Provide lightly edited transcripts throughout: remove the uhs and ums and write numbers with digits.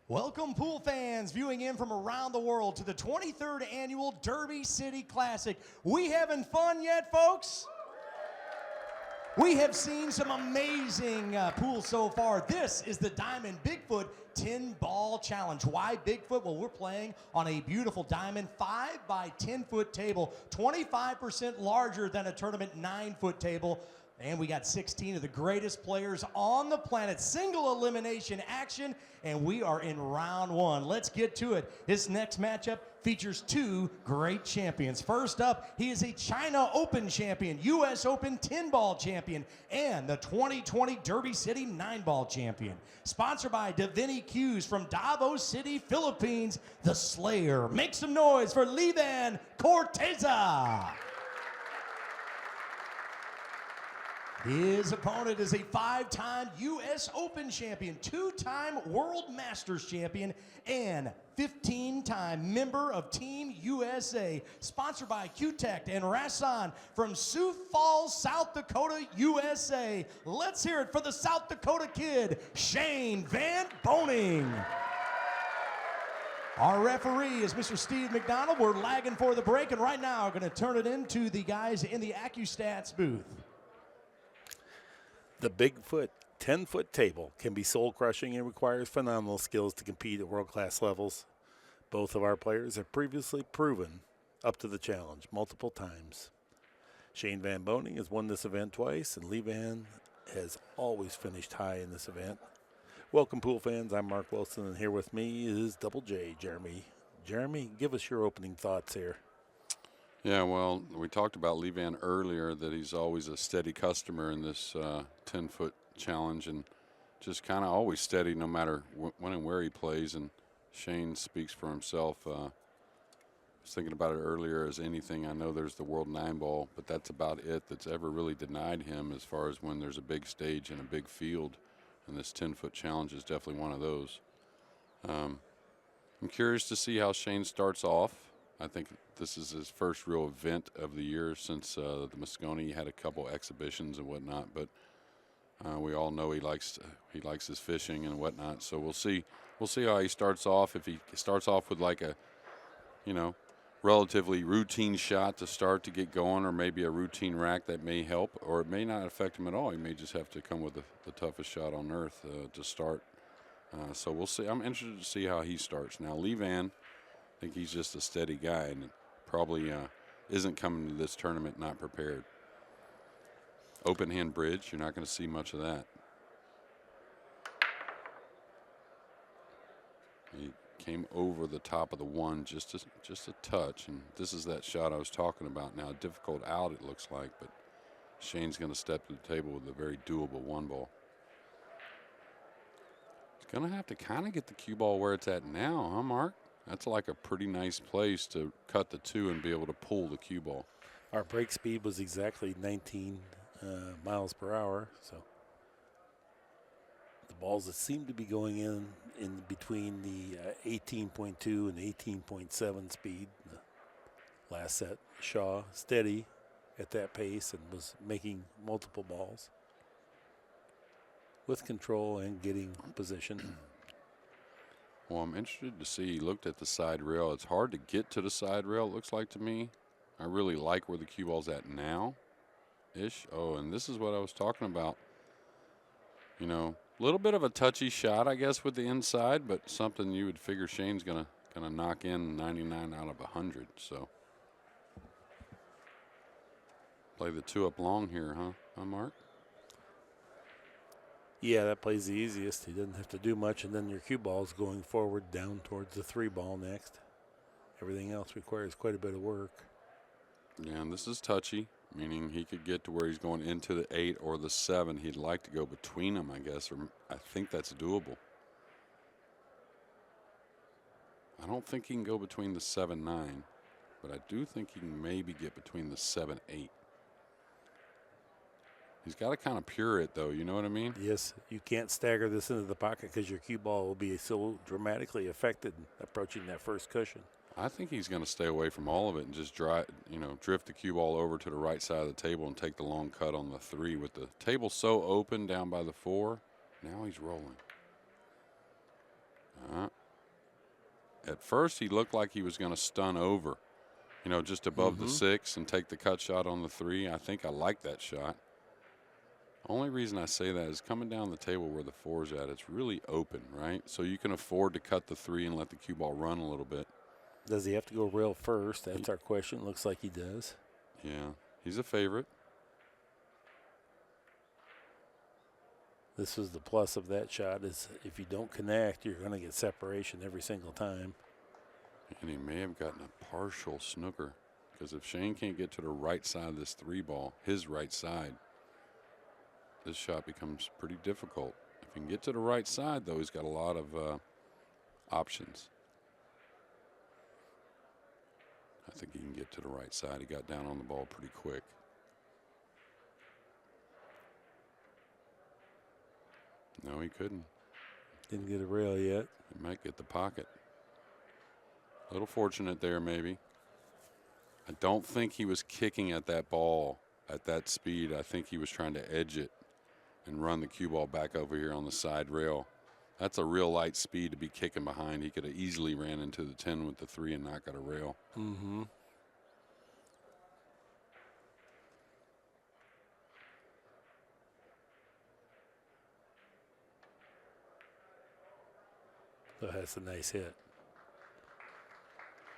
Welcome, pool fans viewing in from around the world to the 23rd Annual Derby City Classic. We having fun yet, folks? We have seen some amazing pools so far. This is the Diamond Bigfoot 10-ball challenge. Why Bigfoot? Well, we're playing on a beautiful diamond 5 by 10-foot table, 25% larger than a tournament 9-foot table. And we got 16 of the greatest players on the planet. Single elimination action, and we are in round one. Let's get to it. This next matchup features two great champions. First up, he is a China Open champion, U.S. Open 10-ball champion, and the 2020 Derby City 9-ball champion. Sponsored by Vann Corteza from Davao City, Philippines, the Slayer. Make some noise for Vann Corteza. His opponent is a 5-time U.S. Open champion, 2-time World Masters champion, and 15-time member of Team USA. Sponsored by Accu-Stats and Rasan from Sioux Falls, South Dakota, USA. Let's hear it for the South Dakota kid, Shane Van Boening. Our referee is Mr. Steve McDonald. We're lagging for the break, and right now we're going to turn it into the guys in the Accu-Stats booth. The Bigfoot 10-foot table can be soul-crushing and requires phenomenal skills to compete at world-class levels. Both of our players have previously proven up to the challenge multiple times. Shane Van Boening has won this event twice, and Vann has always finished high in this event. Welcome, pool fans. I'm Mark Wilson, and here with me is Double J, Jeremy. Jeremy, give us your opening thoughts here. Yeah, well, we talked about Vann earlier, that he's always a steady customer in this 10-foot challenge, and just kind of always steady no matter when and where he plays. And Shane speaks for himself. I was thinking about it earlier as anything. I know there's the World 9-ball, but that's about it that's ever really denied him as far as when there's a big stage and a big field, and this 10-foot challenge is definitely one of those. I'm curious to see how Shane starts off. I think this is his first real event of the year since the Moscone had a couple exhibitions and whatnot. But we all know he likes his fishing and whatnot. So we'll see how he starts off. If he starts off with like a, relatively routine shot to start to get going, or maybe a routine rack, that may help, or it may not affect him at all. He may just have to come with the toughest shot on earth to start. So we'll see. I'm interested to see how he starts. Now, Vann, I think he's just a steady guy and probably isn't coming to this tournament not prepared. Open hand bridge, you're not going to see much of that. He came over the top of the one just a touch, and this is that shot I was talking about. Now, difficult out it looks like, but Shane's going to step to the table with a very doable 1-ball. He's going to have to kind of get the cue ball where it's at now, huh, Mark? That's like a pretty nice place to cut the 2 and be able to pull the cue ball. Our break speed was exactly 19 miles per hour, so the balls that seem to be going in between the 18.2 and 18.7 speed. The last set, Shaw steady at that pace and was making multiple balls with control and getting position. Well, I'm interested to see. He looked at the side rail. It's hard to get to the side rail, it looks like to me. I really like where the cue ball's at now-ish. Oh, and this is what I was talking about. A little bit of a touchy shot, I guess, with the inside, but something you would figure Shane's gonna knock in 99 out of 100. So play the 2 up long here, huh, Mark? Yeah, that plays the easiest. He doesn't have to do much, and then your cue ball's going forward down towards the 3-ball next. Everything else requires quite a bit of work. Yeah, and this is touchy, meaning he could get to where he's going into the 8 or the 7. He'd like to go between them, I guess, or I think that's doable. I don't think he can go between the 7-9, but I do think he can maybe get between the 7-8. He's got to kind of pure it, though. You know what I mean? Yes, you can't stagger this into the pocket because your cue ball will be so dramatically affected approaching that first cushion. I think he's going to stay away from all of it and just drift the cue ball over to the right side of the table and take the long cut on the 3. With the table so open down by the 4, now he's rolling. At first, he looked like he was going to stun over, you know, just above the 6 and take the cut shot on the 3. I think I like that shot. Only reason I say that is coming down the table where the 4's at, it's really open, right? So you can afford to cut the 3 and let the cue ball run a little bit. Does he have to go rail first? That's our question. Looks like he does. Yeah, he's a favorite. This is the plus of that shot is if you don't connect, you're going to get separation every single time. And he may have gotten a partial snooker because if Shane can't get to the right side of this 3 ball, his right side, this shot becomes pretty difficult. If he can get to the right side, though, he's got a lot of options. I think he can get to the right side. He got down on the ball pretty quick. No, he couldn't. Didn't get a rail yet. He might get the pocket. A little fortunate there, maybe. I don't think he was kicking at that ball at that speed. I think he was trying to edge it and run the cue ball back over here on the side rail. That's a real light speed to be kicking behind. He could have easily ran into the 10 with the 3 and not got a rail. Mm-hmm. So that's a nice hit.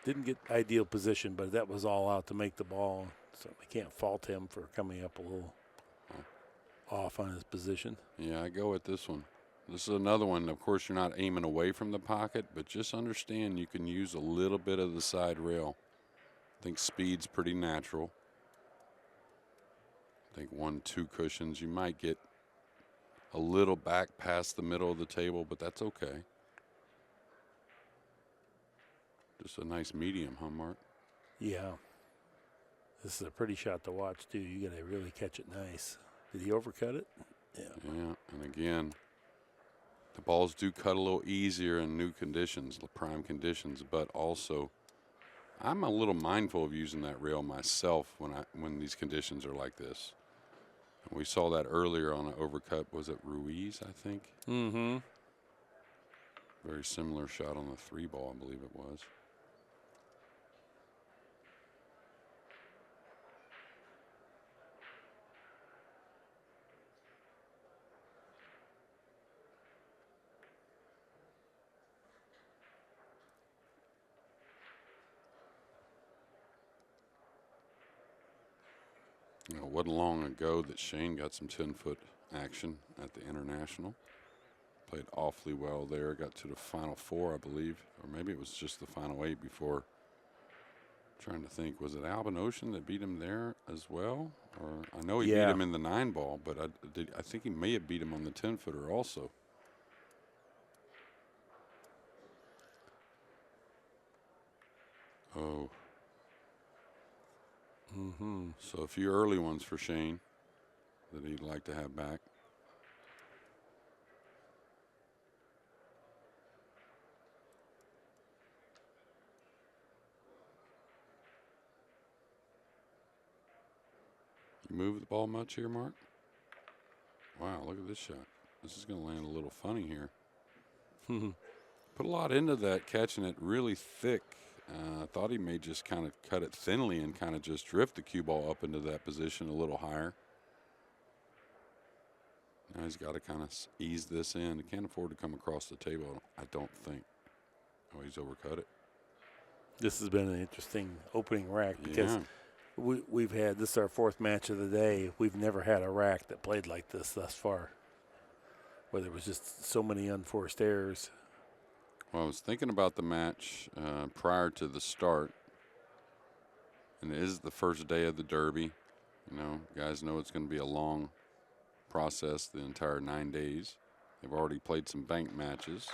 Didn't get ideal position, but that was all out to make the ball. So we can't fault him for coming up a little off on his position. Yeah, I go with this one. This is another one. Of course, you're not aiming away from the pocket, but just understand you can use a little bit of the side rail. I think speed's pretty natural. I think 1-2 cushions. You might get a little back past the middle of the table, but that's okay. Just a nice medium, huh, Mark? Yeah. This is a pretty shot to watch, too. You got to really catch it nice. Did he overcut it? Yeah. Yeah, and again, the balls do cut a little easier in new conditions, prime conditions, but also I'm a little mindful of using that rail myself when these conditions are like this. And we saw that earlier on an overcut. Was it Ruiz, I think? Mm-hmm. Very similar shot on the 3 ball, I believe it was. You know, it wasn't long ago that Shane got some 10-foot action at the International. Played awfully well there. Got to the Final 4, I believe. Or maybe it was just the Final 8 before. I'm trying to think. Was it Albin Ocean that beat him there as well? Or I know he beat him in the 9 ball, but I think he may have beat him on the 10-footer also. Oh. Mm-hmm. So a few early ones for Shane that he'd like to have back. You move the ball much here, Mark? Wow, look at this shot. This is going to land a little funny here. Put a lot into that, catching it really thick. I thought he may just kind of cut it thinly and kind of just drift the cue ball up into that position a little higher. Now he's got to kind of ease this in. He can't afford to come across the table, I don't think. Oh, he's overcut it. This has been an interesting opening rack because we've had, this is our 4th match of the day. We've never had a rack that played like this thus far, where there was just so many unforced errors. Well, I was thinking about the match prior to the start, and it is the first day of the Derby. You know, guys know it's going to be a long process, the entire 9 days. They've already played some bank matches.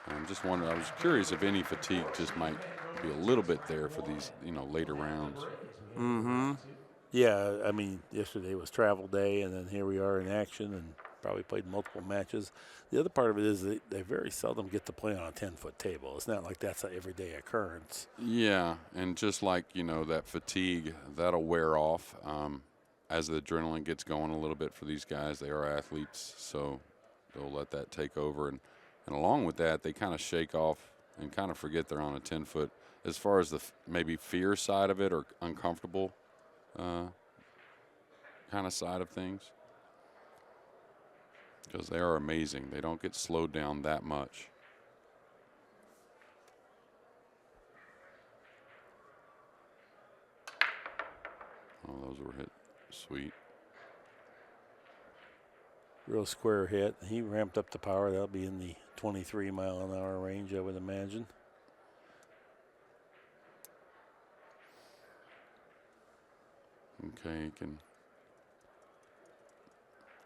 I'm just wondering, I was curious if any fatigue just might be a little bit there for these, you know, later rounds. Mm-hmm. Yeah, I mean, yesterday was travel day, and then here we are in action and probably played multiple matches. The other part of it is that they very seldom get to play on a 10-foot table. It's not like that's an everyday occurrence. Yeah, and just like, you know, that fatigue, that'll wear off as the adrenaline gets going a little bit for these guys. They are athletes, so they'll let that take over. And along with that, they kind of shake off and kind of forget they're on a 10-foot. As far as the maybe fear side of it or uncomfortable kind of side of things, because they are amazing. They don't get slowed down that much. Oh, those were hit sweet. Real square hit. He ramped up the power. That'll be in the 23-mile-an-hour range, I would imagine. Okay, he can,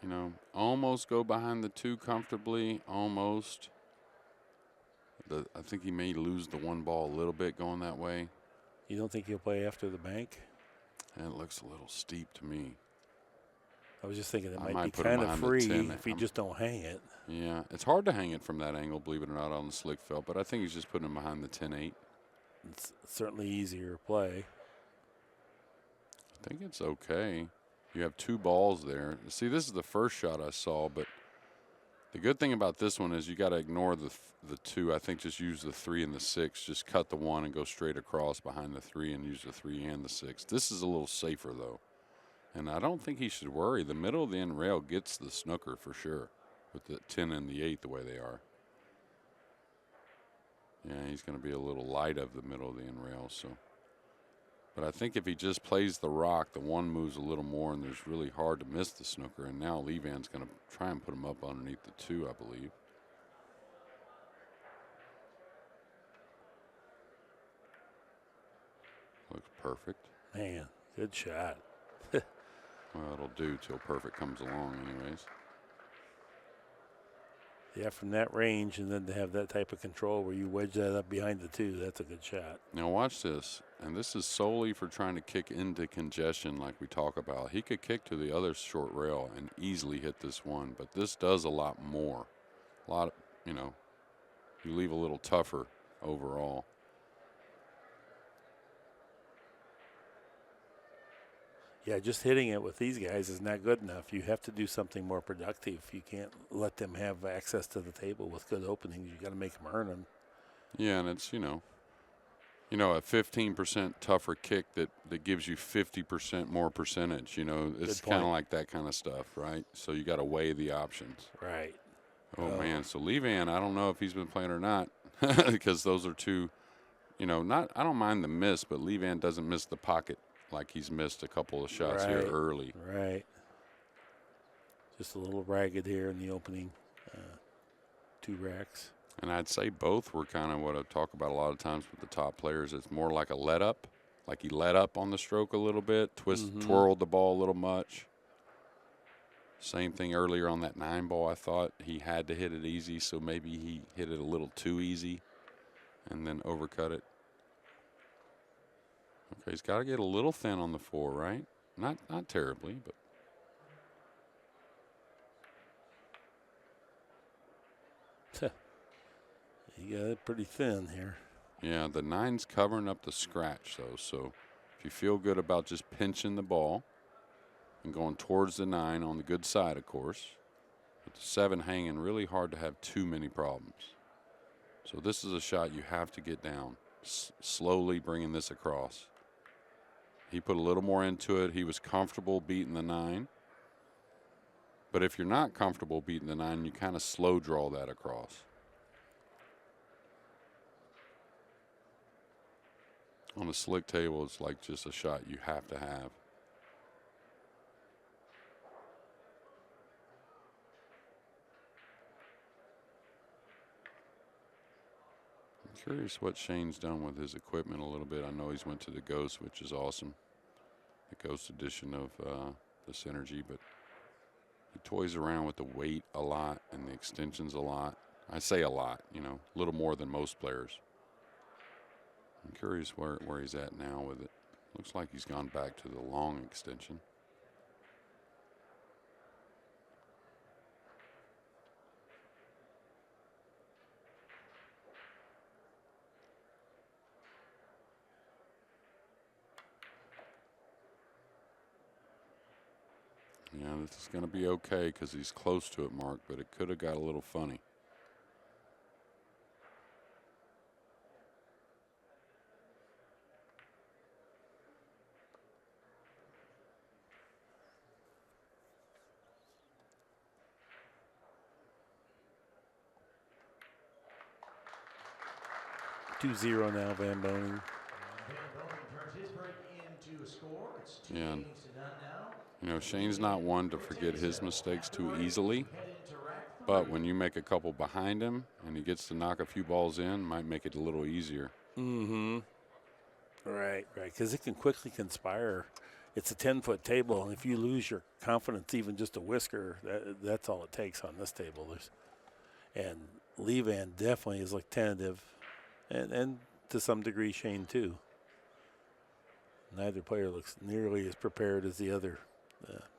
you know, almost go behind the 2 comfortably, almost. I think he may lose the 1 ball a little bit going that way. You don't think he'll play after the bank? And it looks a little steep to me. I was just thinking it I might be put him kind of behind the free 10. if you just don't hang it. Yeah, it's hard to hang it from that angle, believe it or not, on the slick felt, but I think he's just putting him behind the 10-8. It's certainly easier play. I think it's okay. You have 2 balls there. See, this is the first shot I saw, but the good thing about this one is you got to ignore the 2. I think just use the 3 and the 6. Just cut the 1 and go straight across behind the 3 and use the 3 and the 6. This is a little safer, though. And I don't think he should worry. The middle of the end rail gets the snooker for sure with the 10 and the 8 the way they are. Yeah, he's going to be a little light of the middle of the end rail. So, but I think if he just plays the rock, the 1 moves a little more, and there's really hard to miss the snooker. And now Levan's going to try and put him up underneath the 2, I believe. Looks perfect. Man, good shot. Well, it'll do till perfect comes along anyways. Yeah, from that range, and then to have that type of control where you wedge that up behind the 2, that's a good shot. Now watch this, and this is solely for trying to kick into congestion like we talk about. He could kick to the other short rail and easily hit this 1, but this does a lot more. A lot of, you know, you leave a little tougher overall. Yeah, just hitting it with these guys is not good enough. You have to do something more productive. You can't let them have access to the table with good openings. You got to make them earn them. Yeah, and it's, you know, a 15% tougher kick that gives you 50% more percentage. You know, it's kind of like that kind of stuff, right? So you got to weigh the options. Right. Oh, man. So Levan, I don't know if he's been playing or not because those are 2, you know, I don't mind the miss, but Levan doesn't miss the pocket like he's missed a couple of shots here early. Right. Just a little ragged here in the opening 2 racks. And I'd say both were kind of what I talk about a lot of times with the top players. It's more like a let up. Like he let up on the stroke a little bit, twirled the ball a little much. Same thing earlier on that 9 ball. I thought he had to hit it easy, so maybe he hit it a little too easy and then overcut it. Okay, he's got to get a little thin on the 4, right? Not terribly, but. You got it pretty thin here. Yeah, the 9's covering up the scratch, though. So if you feel good about just pinching the ball and going towards the 9 on the good side, of course, with the 7 hanging, really hard to have too many problems. So this is a shot you have to get down, slowly bringing this across. He put a little more into it. He was comfortable beating the 9. But if you're not comfortable beating the 9, you kind of slow draw that across. On a slick table, it's like just a shot you have to have. I'm curious what Shane's done with his equipment a little bit. I know he's went to the Ghost, which is awesome. The Ghost edition of the Synergy, but he toys around with the weight a lot and the extensions a lot. I say a lot, you know, a little more than most players. I'm curious where he's at now with it. Looks like he's gone back to the long extension. Yeah, this is going to be okay because he's close to it, Mark, but it could have got a little funny. 2-0 now, Van Boening. Van Boening turns his break into a score. It's 2 Yeah. games to none now. You know, Shane's not one to forget his mistakes too easily, but when you make a couple behind him and he gets to knock a few balls in, might make it a little easier. Mm-hmm. Right, because it can quickly conspire. It's a 10-foot table, and if you lose your confidence even just a whisker, that's all it takes on this table. And Levan definitely is like tentative, and to some degree Shane too. Neither player looks nearly as prepared as the other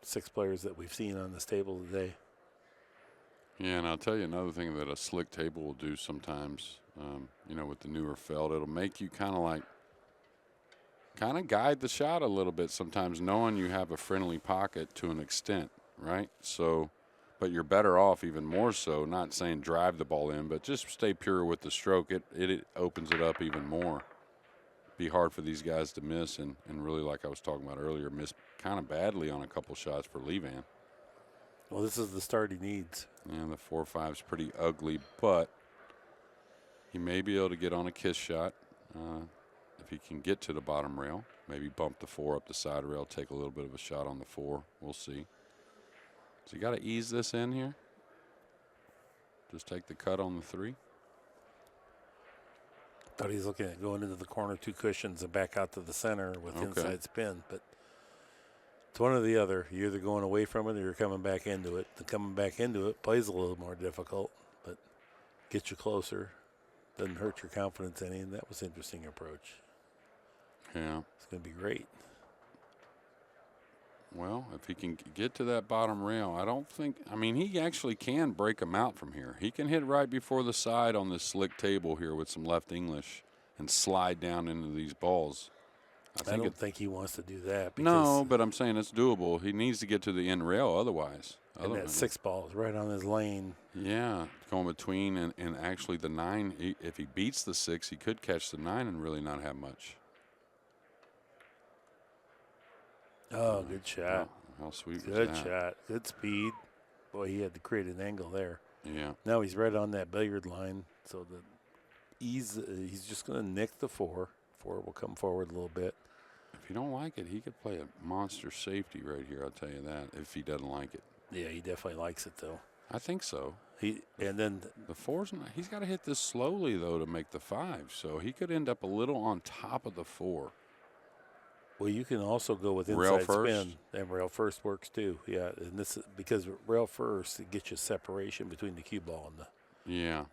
6 players that we've seen on this table today. Yeah, and I'll tell you another thing that a slick table will do sometimes, you know, with the newer felt, it'll make you kind of guide the shot a little bit sometimes, knowing you have a friendly pocket to an extent, right? So, but you're better off even more so, not saying drive the ball in, but just stay pure with the stroke. It opens it up even more. Be hard for these guys to miss, and really, like I was talking about earlier, miss kind of badly on a couple shots for Levan. Well, this is the start he needs. And the 4-5 is pretty ugly, but he may be able to get on a kiss shot if he can get to the bottom rail. Maybe bump the 4 up the side rail, take a little bit of a shot on the 4. We'll see. So you got to ease this in here. Just take the cut on the 3. Thought he's looking at going into the corner 2 cushions and back out to the center with inside spin, but it's one or the other. You're either going away from it or you're coming back into it. The coming back into it plays a little more difficult, but gets you closer. Doesn't hurt your confidence any, and that was an interesting approach. Yeah. It's going to be great. Well, if he can get to that bottom rail, I mean, he actually can break him out from here. He can hit right before the side on this slick table here with some left English and slide down into these balls. I don't think he wants to do that. No, but I'm saying it's doable. He needs to get to the end rail otherwise. And that 6 ball is right on his lane. Yeah, going between and actually the 9. If he beats the 6, he could catch the 9 and really not have much. Oh, good shot. How sweet was Good that? shot. Good speed. Boy, he had to create an angle there. Yeah. Now he's right on that billiard line, so he's just going to nick the 4. 4 will come forward a little bit. If you don't like it, he could play a monster safety right here, I'll tell you that, if he doesn't like it. Yeah, he definitely likes it, though. I think so. And then the 4's not, he's got to hit this slowly, though, to make the 5. So he could end up a little on top of the 4. Well, you can also go with Rail inside first? spin, and rail first works too. Yeah, and this is because rail first, it gets you separation between the cue ball and the. Yeah,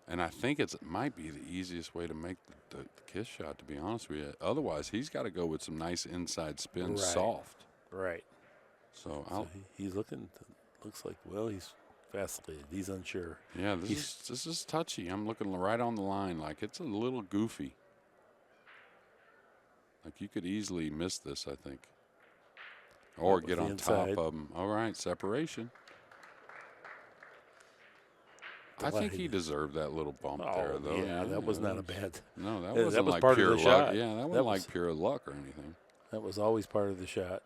and I think it might be the easiest way to make the kiss shot, to be honest with you. Otherwise, he's got to go with some nice inside spin, soft. Right. So he's looking. Looks like he's vacillated. He's unsure. Yeah, this is touchy. I'm looking right on the line, like it's a little goofy. Like you could easily miss this, I think. Or get on top of him. All right, separation. I think he deserved that little bump there, though. Yeah, that was not a bad. No, that was wasn't like part of pure the luck. shot. Yeah, that wasn't like pure luck or anything. That was always part of the shot.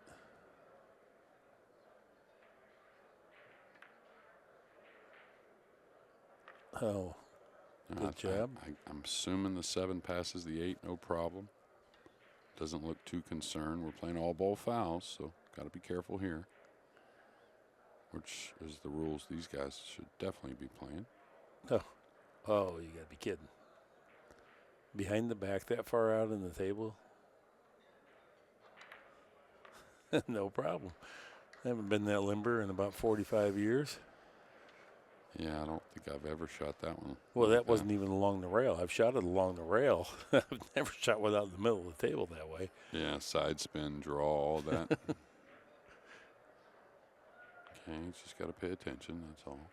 Oh, good job. I'm assuming the 7 passes the 8, no problem. Doesn't look too concerned. We're playing all ball fouls, so got to be careful here. Which is the rules these guys should definitely be playing. Oh, you got to be kidding. Behind the back that far out in the table? No problem. I haven't been that limber in about 45 years. Yeah, I don't think I've ever shot that one. Well, that wasn't even along the rail. I've shot it along the rail. I've never shot without in the middle of the table that way. Yeah, side spin, draw, all that. Okay, just got to pay attention, that's all.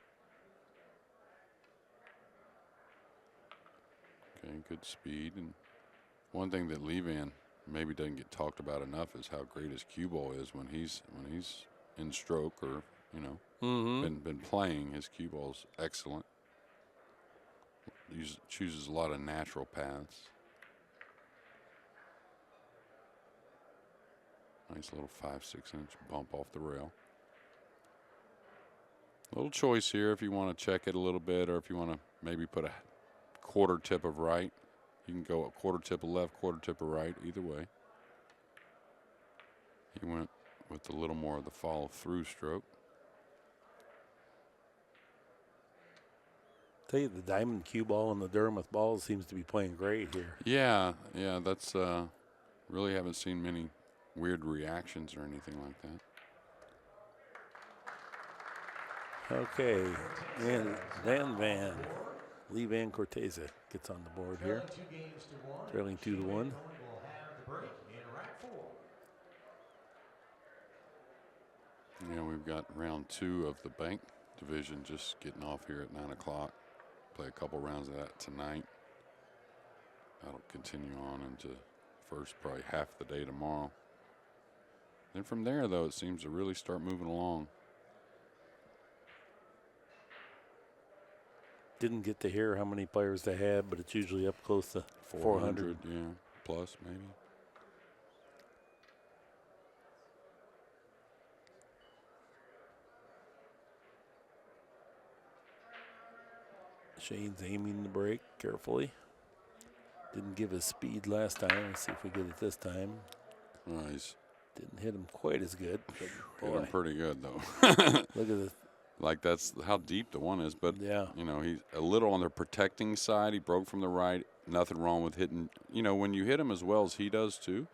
Okay, good speed. And one thing that Levan maybe doesn't get talked about enough is how great his cue ball is when he's in stroke or, been playing. His cue ball's excellent. Chooses a lot of natural paths. Nice little 5-6 inch bump off the rail. Little choice here if you want to check it a little bit, or if you want to maybe put a quarter tip of right. You can go a quarter tip of left, quarter tip of right, either way. He went with a little more of the follow-through stroke. Tell you, the diamond cue ball and the Dermot ball seems to be playing great here. Yeah, that's really haven't seen many weird reactions or anything like that. Okay, and Vann Vann Corteza gets on the board here. Trailing 2-1. Yeah, we've got round 2 of the bank division just getting off here at 9 o'clock. Play a couple rounds of that tonight. That'll continue on into first probably half the day tomorrow. Then from there, though, it seems to really start moving along. Didn't get to hear how many players they had, but it's usually up close to 400. Yeah, plus maybe. Shane's aiming the break carefully. Didn't give his speed last time. Let's see if we get it this time. Nice. Didn't hit him quite as good. Hit him pretty good, though. Look at this. Like, that's how deep the one is. But, yeah, you know, he's a little on the protecting side. He broke from the right. Nothing wrong with hitting. You know, when you hit him as well as he does, too,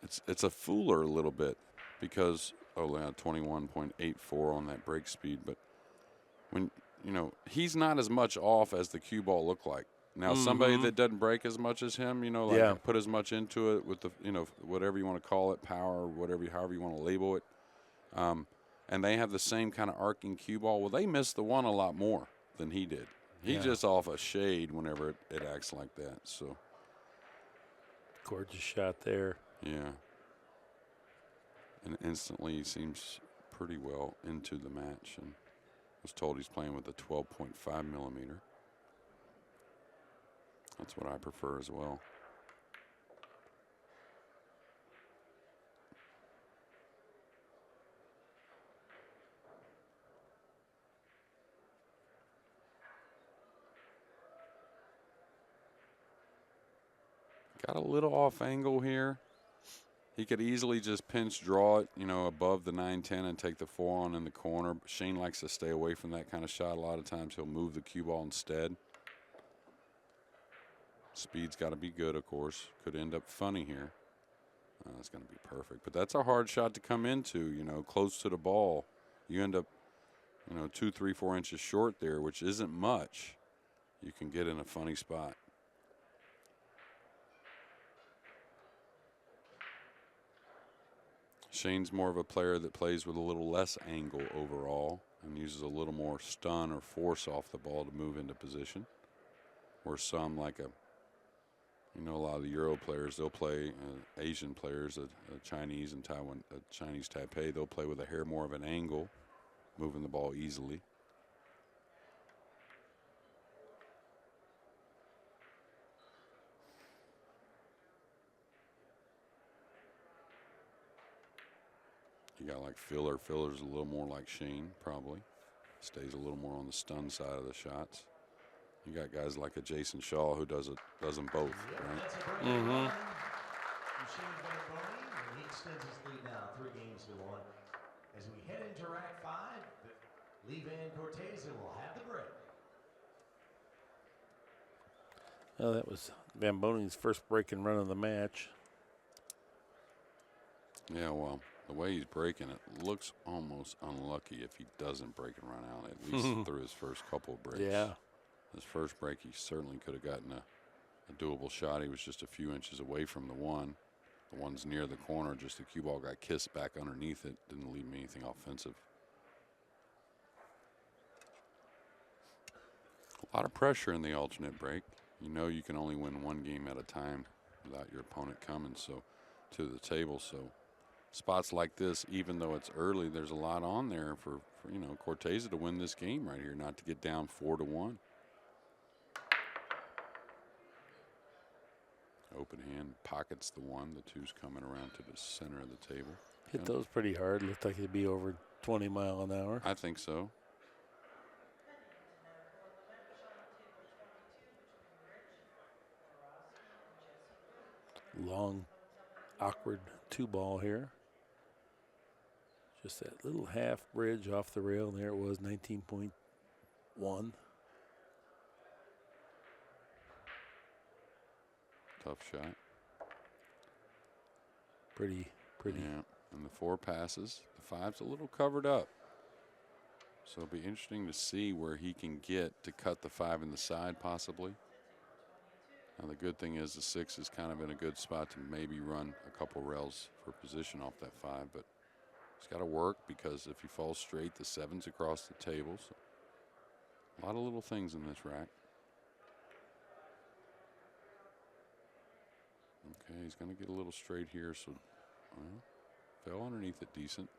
it's a fooler a little bit because, oh, yeah, 21.84 on that break speed. But when, you know, he's not as much off as the cue ball looked like. Now, somebody that doesn't break as much as him, you know, like put as much into it with the, you know, whatever you want to call it, power, whatever, however you want to label it. And they have the same kind of arcing cue ball. Well, they missed the one a lot more than he did. He's just off a shade whenever it acts like that. So, gorgeous shot there. Yeah. And instantly he seems pretty well into the match. And I was told he's playing with a 12.5 millimeter. That's what I prefer as well. Got a little off angle here. He could easily just pinch draw it, you know, above the 9-10 and take the 4 on in the corner. Shane likes to stay away from that kind of shot. A lot of times he'll move the cue ball instead. Speed's got to be good, of course. Could end up funny here. It's going to be perfect. But that's a hard shot to come into, you know, close to the ball. You end up, you know, 2, 3, 4 inches short there, which isn't much. You can get in a funny spot. Shane's more of a player that plays with a little less angle overall and uses a little more stun or force off the ball to move into position. Where some, like you know, a lot of the Euro players, they'll play, Asian players, Chinese and Taiwan, Chinese Taipei, they'll play with a hair more of an angle, moving the ball easily. You got like Filler. Filler's a little more like Shane, probably. Stays a little more on the stun side of the shots. You got guys like a Jason Shaw who does them both, right? Mm-hmm. He extends his lead now 3-1. As we head into rack 5, Vann Corteza will have the break. Well, that was Van Boning's first break and run of the match. Yeah, well, the way he's breaking it looks almost unlucky if he doesn't break and run out, at least through his first couple of breaks. Yeah. His first break, he certainly could have gotten a doable shot. He was just a few inches away from the one. The one's near the corner, just the cue ball got kissed back underneath it. Didn't leave me anything offensive. A lot of pressure in the alternate break. You know you can only win one game at a time without your opponent coming to the table. So spots like this, even though it's early, there's a lot on there for you know, Corteza to win this game right here, not to get down 4-1. Open hand, pockets the one. The two's coming around to the center of the table. Hit those pretty hard. Looked like it'd be over 20 miles an hour. I think so. long, awkward 2-ball here. Just that little half bridge off the rail, and there it was, 19.1. Tough shot. Pretty. Yeah, and the 4 passes. The 5's a little covered up. So it'll be interesting to see where he can get to cut the 5 in the side possibly. Now the good thing is the 6 is kind of in a good spot to maybe run a couple rails for position off that 5, but it's got to work because if he falls straight, the 7's across the table. So a lot of little things in this rack. Okay, he's going to get a little straight here, so fell underneath it decent.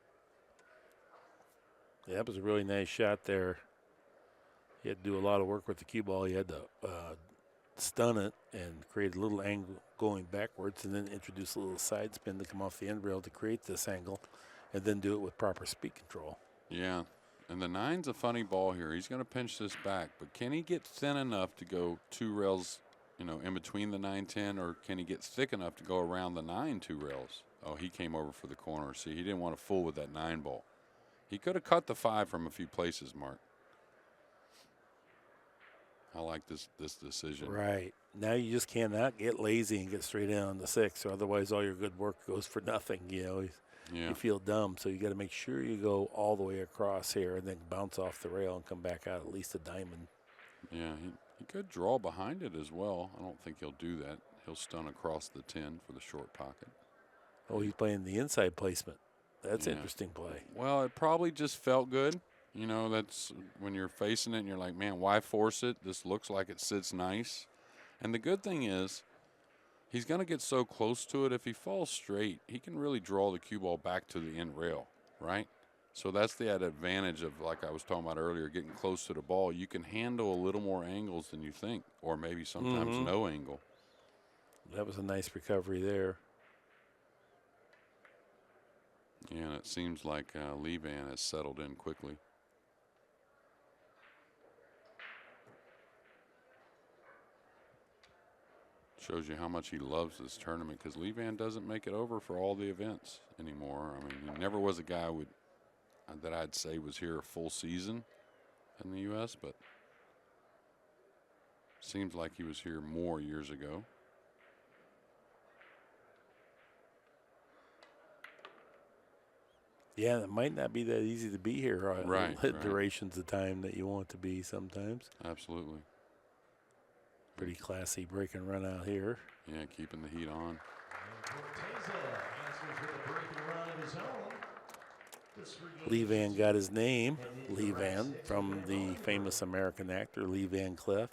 Yeah, that was a really nice shot there. He had to do a lot of work with the cue ball. He had to stun it and create a little angle going backwards, and then introduce a little side spin to come off the end rail to create this angle, and then do it with proper speed control. Yeah, and the 9's a funny ball here. He's going to pinch this back, but can he get thin enough to go 2 rails, in between the 9-10, or can he get thick enough to go around the 9 2 rails? Oh, he came over for the corner. See, he didn't want to fool with that 9 ball. He could have cut the 5 from a few places, Mark. I like this decision. Right. Now you just cannot get lazy and get straight in on the 6, or otherwise all your good work goes for nothing. You feel dumb. So you got to make sure you go all the way across here and then bounce off the rail and come back out at least a diamond. Yeah, he could draw behind it as well. I don't think he'll do that. He'll stun across the 10 for the short pocket. Oh, he's playing the inside placement. That's interesting play. Well, it probably just felt good. That's when you're facing it and you're like, man, why force it? This looks like it sits nice. And the good thing is he's going to get so close to it. If he falls straight, he can really draw the cue ball back to the end rail, right? So that's the advantage of, like I was talking about earlier, getting close to the ball. You can handle a little more angles than you think, or maybe sometimes no angle. That was a nice recovery there. Yeah, and it seems like Vann has settled in quickly. Shows you how much he loves this tournament, because Vann doesn't make it over for all the events anymore. I mean, he never was a guy that I'd say was here a full season in the U.S., but seems like he was here more years ago. Yeah, it might not be that easy to be here. Right. Durations of time that you want to be sometimes. Absolutely. Pretty classy break and run out here. Yeah, keeping the heat on. Corteza answers with a break and run of his own. Vann got his name, Vann, from the famous American actor Vann Cliff.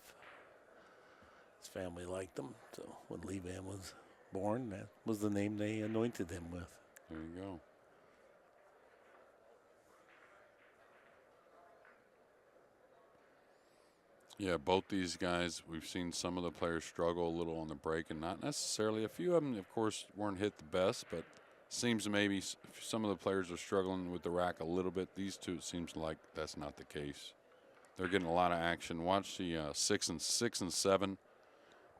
His family liked him, so when Vann was born, that was the name they anointed him with. There you go. Yeah, both these guys, we've seen some of the players struggle a little on the break, and not necessarily. A few of them, of course, weren't hit the best, but seems maybe some of the players are struggling with the rack a little bit. These two, it seems like that's not the case. They're getting a lot of action. Watch the 6 and 7.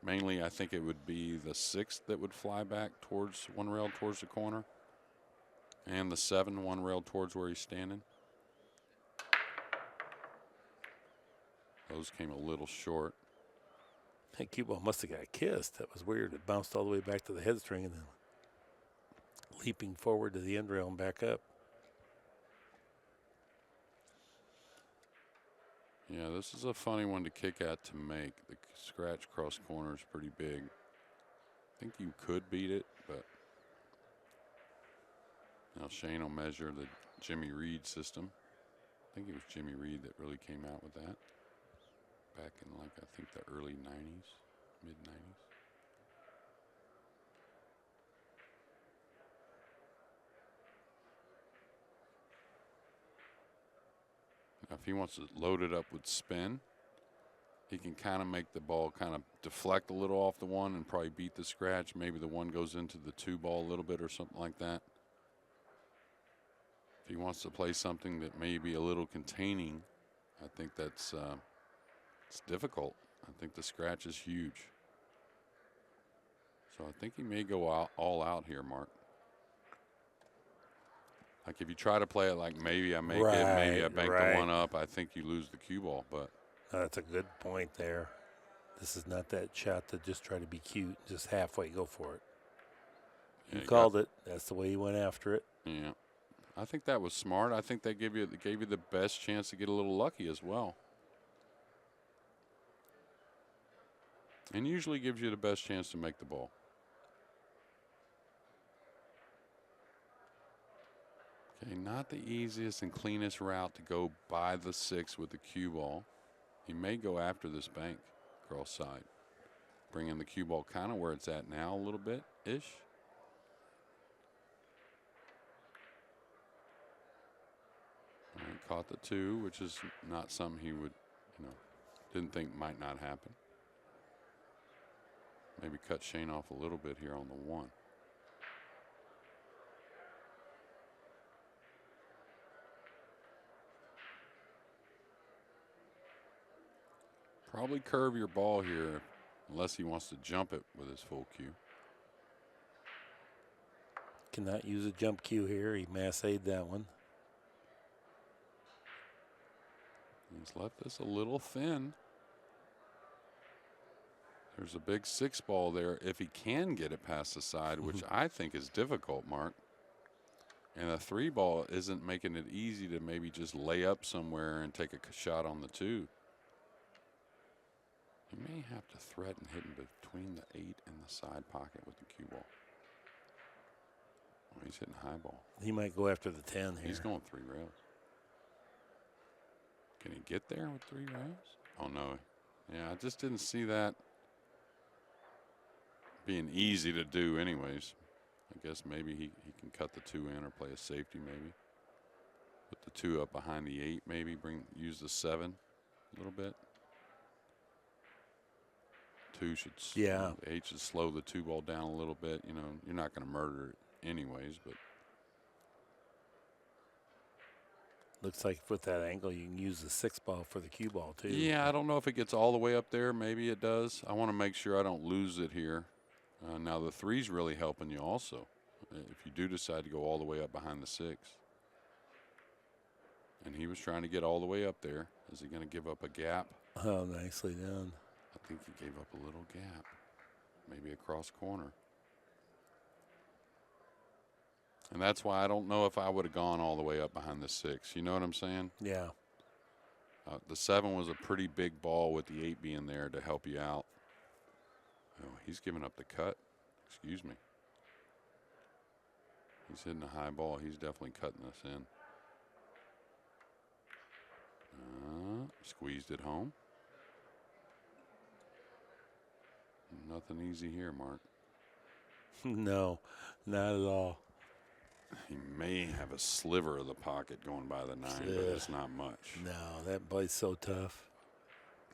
Mainly, I think it would be the 6 that would fly back towards one rail towards the corner, and the 7 one rail towards where he's standing. Those came a little short. That cue ball must have got kissed. That was weird. It bounced all the way back to the head string and then leaping forward to the end rail and back up. Yeah, this is a funny one to kick at to make. The scratch cross corner is pretty big. I think you could beat it, but now Shane will measure the Jimmy Reed system. I think it was Jimmy Reed that really came out with that back in, like, I think the early 90s, mid-90s. Now, if he wants to load it up with spin, he can kind of make the ball kind of deflect a little off the 1 and probably beat the scratch. Maybe the 1 goes into the 2 ball a little bit or something like that. If he wants to play something that may be a little containing, I think that's it's difficult. I think the scratch is huge. So I think he may go all out here, Mark. Like if you try to play it like maybe I make it, maybe I bank the one up, I think you lose the cue ball. But That's a good point there. This is not that shot to just try to be cute, just halfway go for it. yeah, You called it. That's the way you went after it. Yeah, I think that was smart. I think they gave you the best chance to get a little lucky as well, and usually gives you the best chance to make the ball. Okay, not the easiest and cleanest route to go by the 6 with the cue ball. He may go after this bank cross side, bringing the cue ball kind of where it's at now a little bit-ish. All right, caught the 2, which is not something he would, didn't think might not happen. Maybe cut Shane off a little bit here on the 1. Probably curve your ball here unless he wants to jump it with his full cue. Cannot use a jump cue here. He massayed that one. He's left this a little thin. There's a big 6 ball there if he can get it past the side, which I think is difficult, Mark. And a 3 ball isn't making it easy to maybe just lay up somewhere and take a shot on the 2. You may have to threaten hitting between the 8 and the side pocket with the cue ball. Oh, he's hitting high ball. He might go after the 10 here. He's going 3 rails. Can he get there with 3 rails? Oh, no. Yeah, I just didn't see that being easy to do anyways. I guess maybe he can cut the 2 in or play a safety maybe. Put the 2 up behind the 8 maybe. Use the 7 a little bit. 2 should, yeah. 8 should slow the 2 ball down a little bit. You're not going to murder it anyways, but. Looks like with that angle, you can use the 6 ball for the cue ball too. Yeah, I don't know if it gets all the way up there. Maybe it does. I want to make sure I don't lose it here. Now the 3's really helping you also. If you do decide to go all the way up behind the 6. And he was trying to get all the way up there. Is he going to give up a gap? Oh, nicely done. I think he gave up a little gap. Maybe across corner. And that's why I don't know if I would have gone all the way up behind the 6. You know what I'm saying? Yeah. The 7 was a pretty big ball with the 8 being there to help you out. Oh, he's giving up the cut. Excuse me. He's hitting a high ball. He's definitely cutting this in. Squeezed it home. Nothing easy here, Mark. No, not at all. He may have a sliver of the pocket going by the 9, but it's not much. No, that bite's so tough.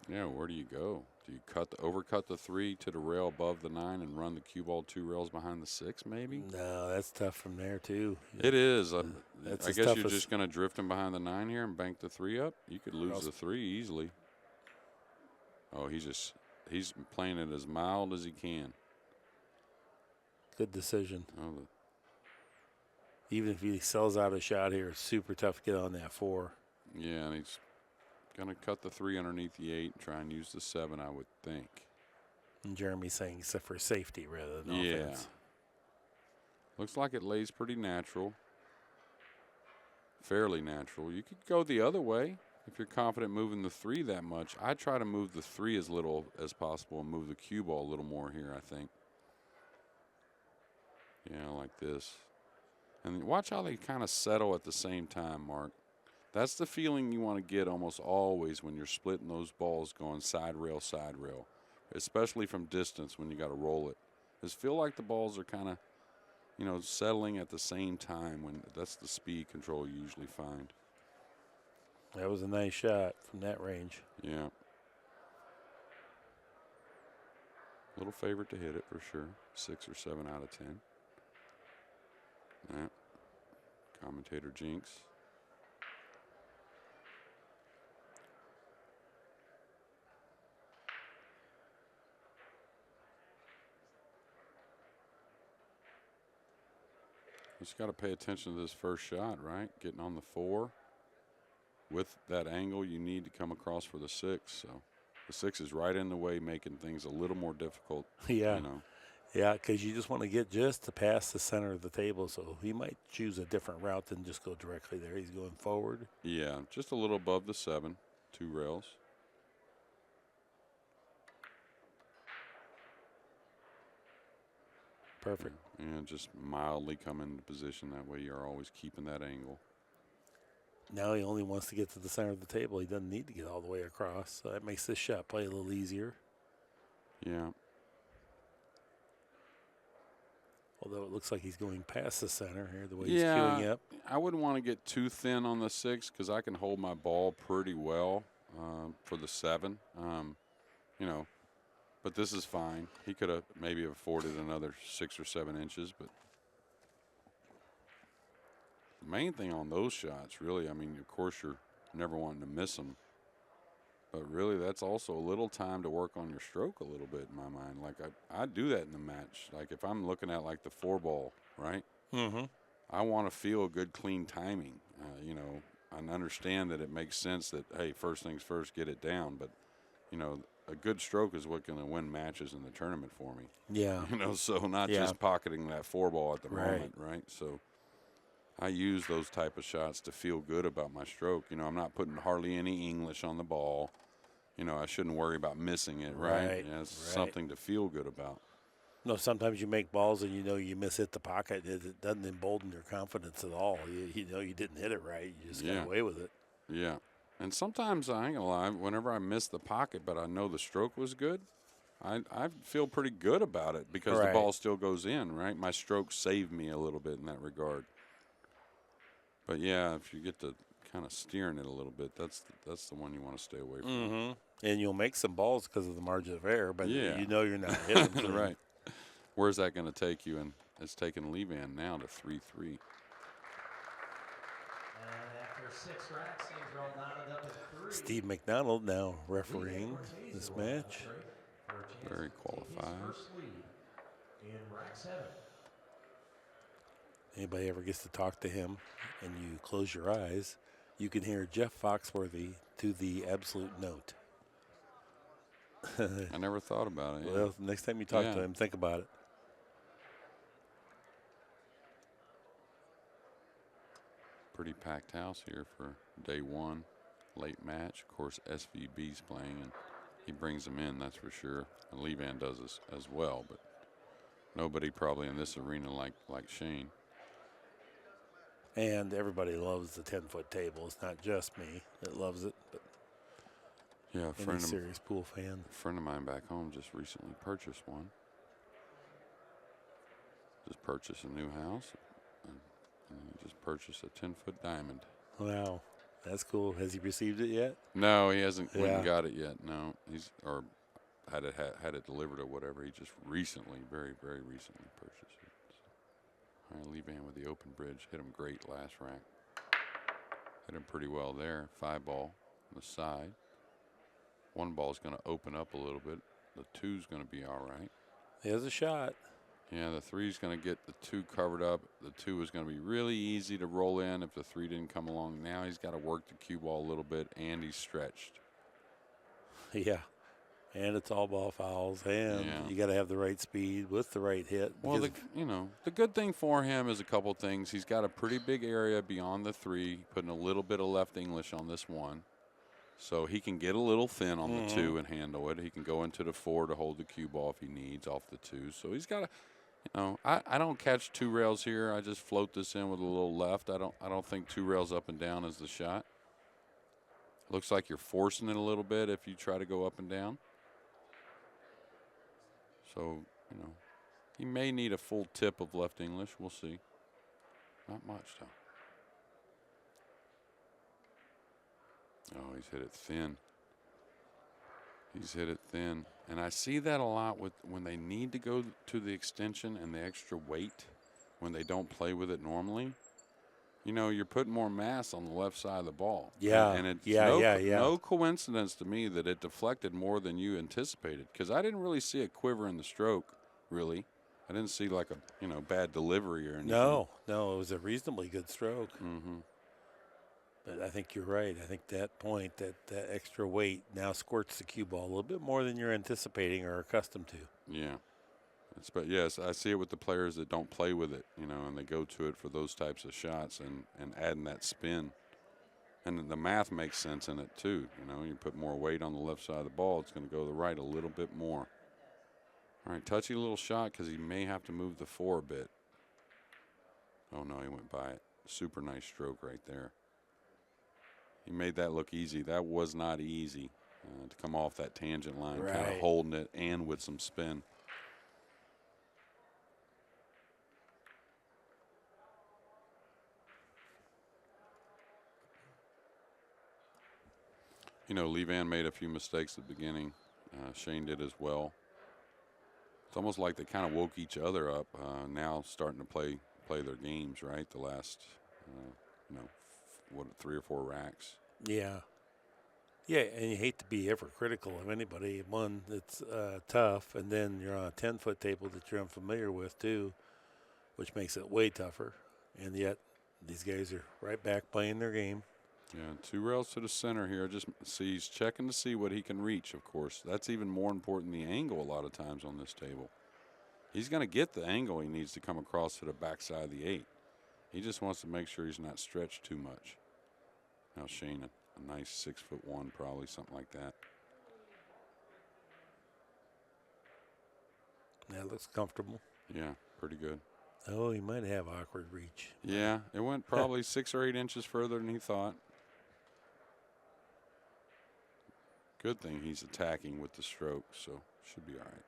Yeah, where do you go? Do you overcut the 3 to the rail above the 9 and run the cue ball 2 rails behind the 6 maybe? No, that's tough from there too. It is. I That's guess you're just going to drift him behind the 9 here and bank the 3 up. You could lose the 3 easily. Oh, he's playing it as mild as he can. Good decision. Oh, Even if he sells out a shot here, it's super tough to get on that 4. yeah, and he's going to cut the 3 underneath the 8 and try and use the 7, I would think. And Jeremy's saying except for safety rather than offense. Looks like it lays pretty natural. Fairly natural. You could go the other way if you're confident moving the 3 that much. I try to move the 3 as little as possible and move the cue ball a little more here, I think. Yeah, like this. And watch how they kind of settle at the same time, Mark. That's the feeling you want to get almost always when you're splitting those balls going side rail, especially from distance when you got to roll it. Just feel like the balls are kind of, settling at the same time. When that's the speed control you usually find. That was a nice shot from that range. Yeah. Little favorite to hit it for sure. 6 or 7 out of 10. Yeah. Commentator jinx. Just got to pay attention to this first shot, right? Getting on the 4. With that angle, you need to come across for the 6. So the 6 is right in the way, making things a little more difficult. Yeah. You know. Yeah, because you just want to get just to past the center of the table, so he might choose a different route than just go directly there. He's going forward. Yeah, just a little above the 7, 2 rails. Perfect. And just mildly come into position. That way you're always keeping that angle. Now he only wants to get to the center of the table. He doesn't need to get all the way across, so that makes this shot play a little easier. Yeah. Although it looks like he's going past the center here, the way he's queuing up. I wouldn't want to get too thin on the 6 because I can hold my ball pretty well for the 7. You know, but this is fine. He could have maybe afforded another 6 or 7 inches, but the main thing on those shots, really, I mean, of course, you're never wanting to miss them. But really, that's also a little time to work on your stroke a little bit in my mind. Like, I do that in the match. Like, if I'm looking at, like, the 4-ball, right? Mm-hmm. I want to feel good, clean timing. You know, I understand that it makes sense that, hey, first things first, get it down. But, you know, a good stroke is what's going to win matches in the tournament for me. Yeah. You know, so not just pocketing that 4-ball at the moment, right? So I use those type of shots to feel good about my stroke. You know, I'm not putting hardly any English on the ball. You know, I shouldn't worry about missing it, right? Yeah, it's something to feel good about. No, sometimes you make balls and you know you miss-hit the pocket. It doesn't embolden your confidence at all. You know you didn't hit it right. You just got away with it. Yeah. And sometimes, I ain't gonna lie, whenever I miss the pocket but I know the stroke was good, I feel pretty good about it because the ball still goes in, right? My stroke saved me a little bit in that regard. But, yeah, if you get to kind of steering it a little bit, that's the one you want to stay away from. Mm-hmm. And you'll make some balls because of the margin of error, but you know you're not hitting them. Right. Where's that going to take you? And it's taking Levan now to 3-3. And after 6 racks, things are all knotted up at 3. Steve McDonald now refereeing this match. Very qualified. First lead in rack 7. Anybody ever gets to talk to him and you close your eyes, you can hear Jeff Foxworthy to the absolute note. I never thought about it. Well, next time you talk to him, think about it. Pretty packed house here for day 1, late match. Of course, SVB's playing, and he brings them in, that's for sure. And Levan does this as well, but nobody probably in this arena like Shane. And everybody loves the 10-foot table. It's not just me that loves it, but yeah, any serious pool fan. A friend of mine back home just recently purchased one. Just purchased a new house, and he just purchased a 10-foot diamond. Wow, that's cool. Has he received it yet? No, he hasn't got it yet. No, he's had it delivered or whatever. He just recently, very, very recently purchased it. So, all right, Levan with the open bridge. Hit him great last rack. Hit him pretty well there. 5-ball on the side. 1 ball is going to open up a little bit. The 2's going to be all right. There's a shot. Yeah, the 3's going to get the 2 covered up. The 2 is going to be really easy to roll in if the 3 didn't come along. Now he's got to work the cue ball a little bit, and he's stretched. Yeah, and it's all ball fouls, and you got to have the right speed with the right hit. Well, the good thing for him is a couple things. He's got a pretty big area beyond the 3, putting a little bit of left English on this 1. So he can get a little thin on the 2 and handle it. He can go into the 4 to hold the cue ball if he needs off the 2. So he's got to, I don't catch 2 rails here. I just float this in with a little left. I don't think 2 rails up and down is the shot. Looks like you're forcing it a little bit if you try to go up and down. So, he may need a full tip of left English. We'll see. Not much, though. Oh, he's hit it thin. He's hit it thin. And I see that a lot when they need to go to the extension and the extra weight when they don't play with it normally. You're putting more mass on the left side of the ball. Yeah. And it's no no coincidence to me that it deflected more than you anticipated, because I didn't really see a quiver in the stroke, really. I didn't see like a bad delivery or anything. No, it was a reasonably good stroke. Mm-hmm. But I think you're right. I think that point, that extra weight now squirts the cue ball a little bit more than you're anticipating or accustomed to. Yeah. But yes, I see it with the players that don't play with it, and they go to it for those types of shots and adding that spin. And the math makes sense in it too. You put more weight on the left side of the ball, it's going to go to the right a little bit more. All right, touchy little shot because he may have to move the 4 a bit. Oh, no, he went by it. Super nice stroke right there. He made that look easy. That was not easy to come off that tangent line, kind of holding it and with some spin. Lee Vann made a few mistakes at the beginning. Shane did as well. It's almost like they kind of woke each other up now, starting to play their games, right? The last, 3 or 4 racks. Yeah. Yeah, and you hate to be ever critical of anybody. One, that's tough, and then you're on a 10-foot table that you're unfamiliar with, too, which makes it way tougher. And yet, these guys are right back playing their game. Yeah, 2 rails to the center here. Just he's checking to see what he can reach, of course. That's even more important than the angle a lot of times on this table. He's going to get the angle he needs to come across to the backside of the 8. He just wants to make sure he's not stretched too much. Now Shane, a nice 6'1", probably, something like that. That looks comfortable. Yeah, pretty good. Oh, he might have awkward reach. Yeah, it went probably 6 or 8 inches further than he thought. Good thing he's attacking with the stroke, so should be all right.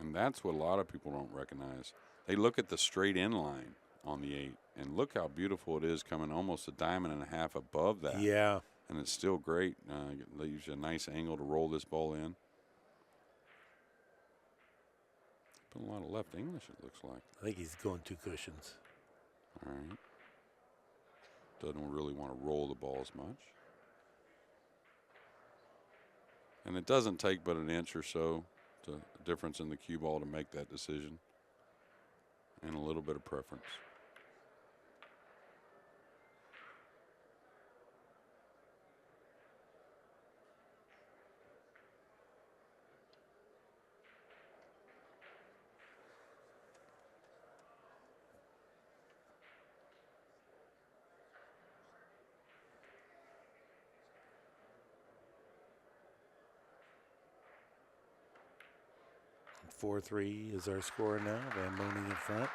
And that's what a lot of people don't recognize. They look at the straight in line on the 8, and look how beautiful it is coming almost a diamond and a half above that. Yeah. And it's still great. It leaves you a nice angle to roll this ball in. Put a lot of left English, it looks like. I think he's going 2 cushions. All right. Doesn't really want to roll the ball as much. And it doesn't take but an inch or so, the difference in the cue ball, to make that decision. And a little bit of preference. And 4-3 is our score now. Van Boening in front.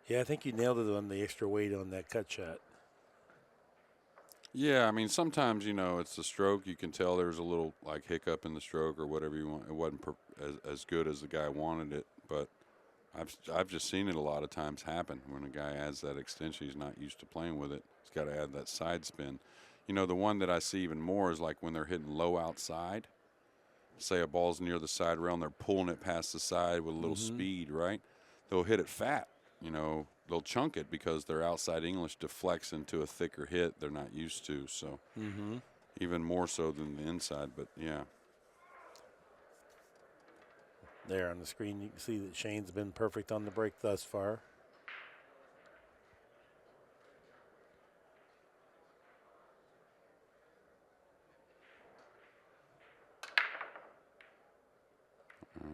Yeah, I think you nailed it on the extra weight on that cut shot. Yeah, I mean, sometimes, it's the stroke. You can tell there's a little, like, hiccup in the stroke or whatever you want. It wasn't as good as the guy wanted it, but I've just seen it a lot of times happen. When a guy adds that extension, he's not used to playing with it. He's got to add that side spin. The one that I see even more is like when they're hitting low outside. Say a ball's near the side rail and they're pulling it past the side with a little speed, right? They'll hit it fat. They'll chunk it because their outside English deflects into a thicker hit they're not used to. So even more so than the inside, but yeah. There on the screen, you can see that Shane's been perfect on the break thus far.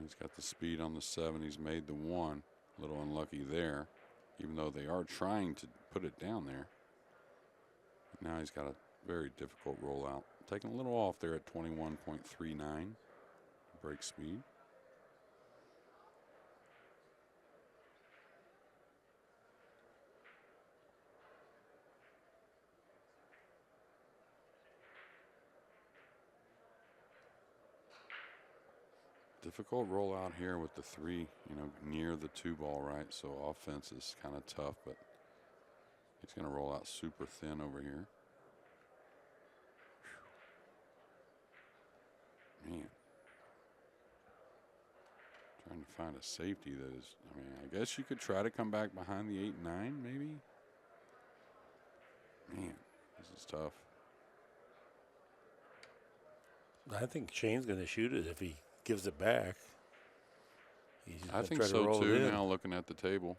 He's got the speed on the 7. He's made the 1. A little unlucky there, even though they are trying to put it down there. Now he's got a very difficult rollout. Taking a little off there at 21.39 break speed. Difficult rollout here with the 3, near the 2 ball, right? So offense is kind of tough, but he's going to roll out super thin over here. Man. Trying to find a safety that is, I guess you could try to come back behind the 8 and 9, maybe. Man, this is tough. I think Shane's going to shoot it if he gives it back. He's I gonna think try to so roll too. it in. Now looking at the table,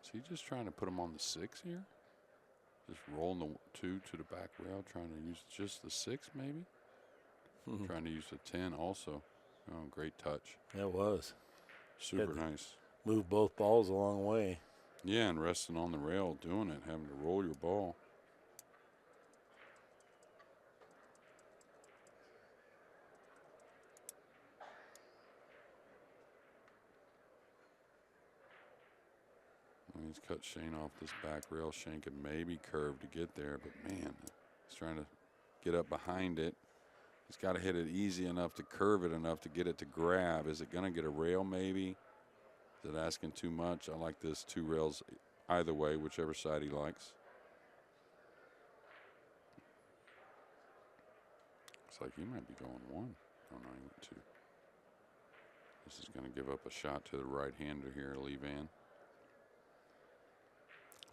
is he just trying to put him on the 6 here? Just rolling the 2 to the back rail, trying to use just the 6 maybe. Trying to use the 10 also. Oh, great touch. That was. Super nice. Move both balls a long way. Yeah, and resting on the rail, doing it, having to roll your ball. Well, he's cut Shane off this back rail. Shane could maybe curve to get there, but man, he's trying to get up behind it. He's got to hit it easy enough to curve it enough to get it to grab. Is it going to get a rail maybe? Is it asking too much? I like this 2 rails either way, whichever side he likes. Looks like he might be going 1. Oh, no, he went 2. This is going to give up a shot to the right-hander here, Lee Vann.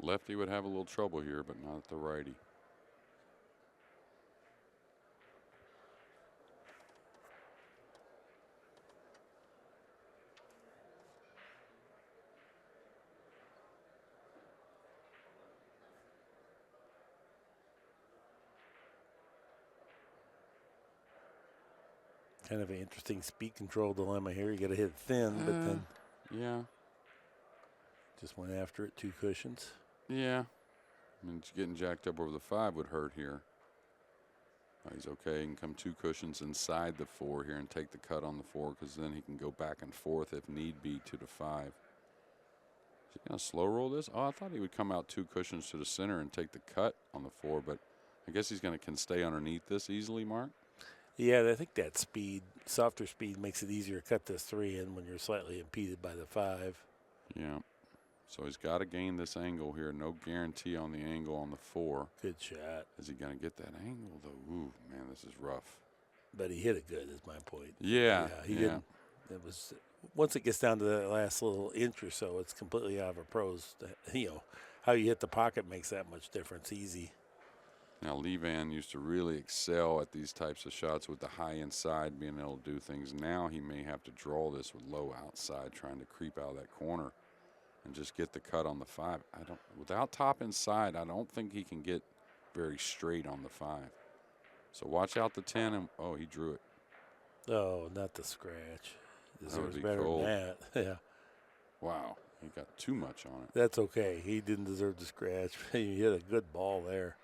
Lefty would have a little trouble here, but not the righty. Kind of an interesting speed control dilemma here. You got to hit thin, but then Yeah. just went after it. 2 cushions. Yeah. I mean, getting jacked up over the 5 would hurt here. He's okay. He can come 2 cushions inside the 4 here and take the cut on the 4, because then he can go back and forth if need be to the 5. Is he going to slow roll this? Oh, I thought he would come out 2 cushions to the center and take the cut on the 4, but I guess he's going to can stay underneath this easily, Mark? Yeah, I think that speed, softer speed, makes it easier to cut this 3 in when you're slightly impeded by the 5. Yeah. So he's got to gain this angle here. No guarantee on the angle on the 4. Good shot. Is he going to get that angle, though? Ooh, man, this is rough. But he hit it good, is my point. Yeah. He didn't. It was, once it gets down to that last little inch or so, it's completely out of a pro's. You know, how you hit the pocket makes that much difference. Easy. Now, Lee Vann used to really excel at these types of shots with the high inside, being able to do things. Now he may have to draw this with low outside, trying to creep out of that corner and just get the cut on the 5. Without top inside, I don't think he can get very straight on the 5. So watch out the 10, and oh, he drew it. Oh, not the scratch. Deserves be better cold. than that. Yeah. Wow, he got too much on it. That's okay. He didn't deserve the scratch. He hit a good ball there.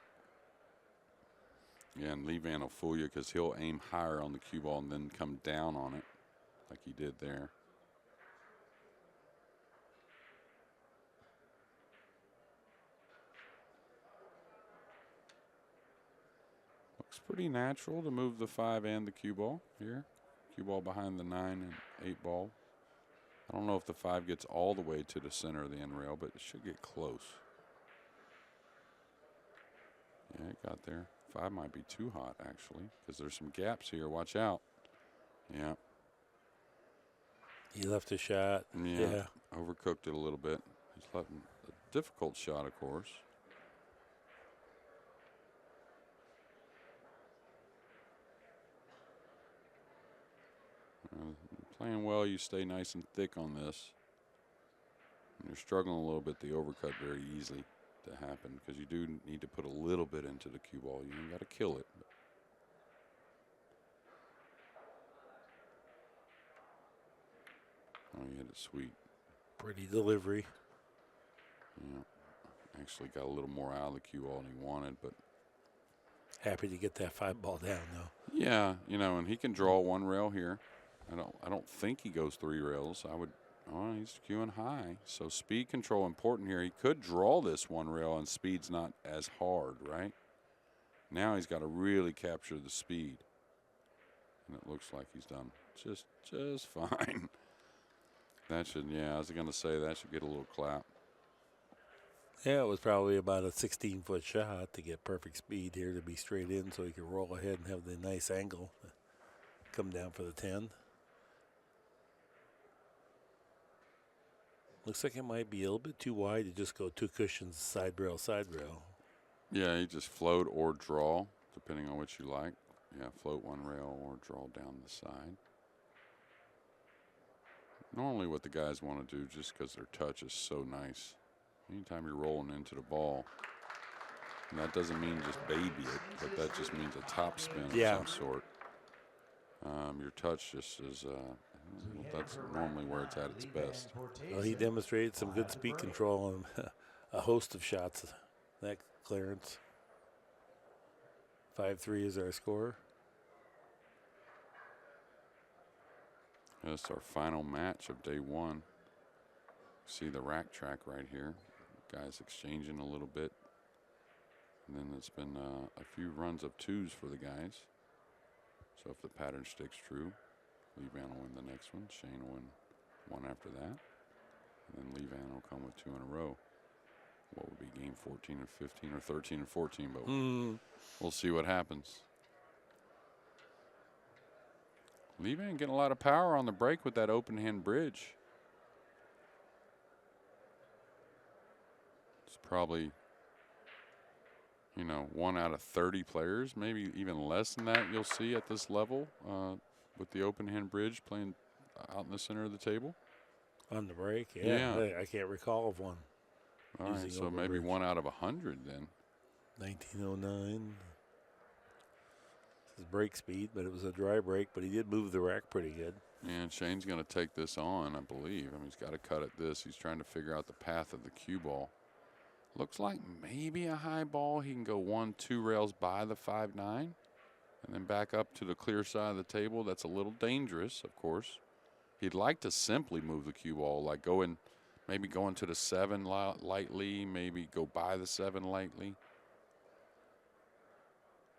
Yeah, and Lee Vann will fool you because he'll aim higher on the cue ball and then come down on it like he did there. Looks pretty natural to move the 5 and the cue ball here. Cue ball behind the 9 and 8 ball. I don't know if the 5 gets all the way to the center of the end rail, but it should get close. Yeah, it got there. 5 might be too hot, actually, because there's some gaps here. Watch out. Yeah. He left a shot. Yeah. Overcooked it a little bit. He's left a difficult shot, of course. Playing well, you stay nice and thick on this. When you're struggling a little bit, the overcut very easily to happen, because you do need to put a little bit into the cue ball. You ain't got to kill it. Oh, you hit it sweet. Pretty delivery. Yeah. Actually got a little more out of the cue ball than he wanted, but Happy to get that 5 ball down, though. yeah, you know, and he can draw 1 rail here. I don't think he goes 3 rails. He's cueing high. So speed control important here. He could draw this 1 rail and speed's not as hard, right? Now he's got to really capture the speed. And it looks like he's done just fine. That should, I was going to say that should get a little clap. Yeah, it was probably about a 16-foot shot to get perfect speed here to be straight in so he could roll ahead and have the nice angle to come down for the 10. Looks like it might be a little bit too wide to just go 2 cushions, side rail, side rail. Yeah, he just float or draw, depending on what you like. Yeah, float one rail or draw down the side. Normally what the guys want to do, just because their touch is so nice, anytime you're rolling into the ball, and that doesn't mean just baby it, but that just means a top spin of some sort. Your touch just is, that's normally where it's at its best. Well, he demonstrated some good speed control on a host of shots. That clearance. 5-3 is our score. That's our final match of day one. See the rack track right here. Guys exchanging a little bit. And then it's been a few runs of twos for the guys. So if the pattern sticks true, Lee Vann will win the next one. Shane will win one after that. And then Lee Vann will come with two in a row. What would be game 14 or 15 or 13 or 14, but we'll see what happens. Lee Vann getting a lot of power on the break with that open hand bridge. It's probably, you know, 1 out of 30 players, maybe even less than that you'll see at this level with the open hand bridge playing out in the center of the table. On the break, yeah. I can't recall of one. All right, so maybe 1 out of 100 then. 1909. His break speed, but it was a dry break, but he did move the rack pretty good. And Shane's going to take this on, I believe. I mean, he's got to cut at this. He's trying to figure out the path of the cue ball. Looks like maybe a high ball. He can go 1-2 rails by the 5-9 and then back up to the clear side of the table. That's a little dangerous, of course. He'd like to simply move the cue ball, like maybe go into the 7 lightly, maybe go by the 7 lightly.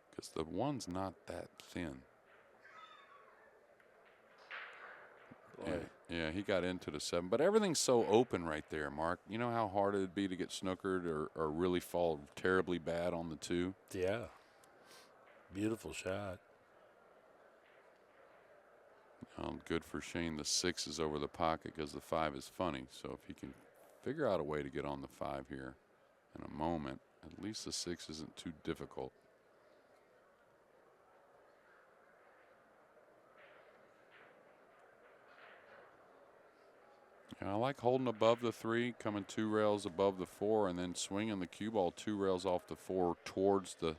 Because the 1's not that thin. Yeah, he got into the 7. But everything's so open right there, Mark. You know how hard it would be to get snookered or really fall terribly bad on the 2? Yeah. Beautiful shot. Good for Shane. The 6 is over the pocket because the 5 is funny. So if he can figure out a way to get on the 5 here in a moment, at least the 6 isn't too difficult. Yeah, I like holding above the 3, coming 2 rails above the 4, and then swinging the cue ball 2 rails off the 4 towards the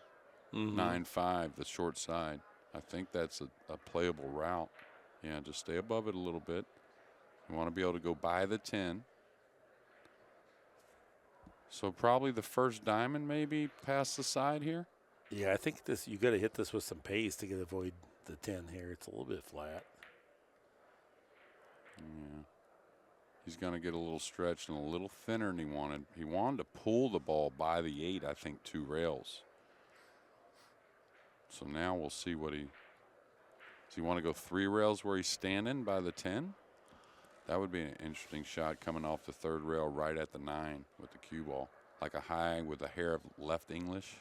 9-5, the short side. I think that's a playable route. Yeah, just stay above it a little bit. You want to be able to go by the 10. So probably the first diamond maybe past the side here. Yeah, I think you got to hit this with some pace to avoid the 10 here. It's a little bit flat. Yeah. He's going to get a little stretched and a little thinner than he wanted. He wanted to pull the ball by the 8, I think, 2 rails. So now we'll see what does he want to go 3 rails where he's standing by the 10? That would be an interesting shot coming off the 3rd rail right at the 9 with the cue ball. Like a high with a hair of left English.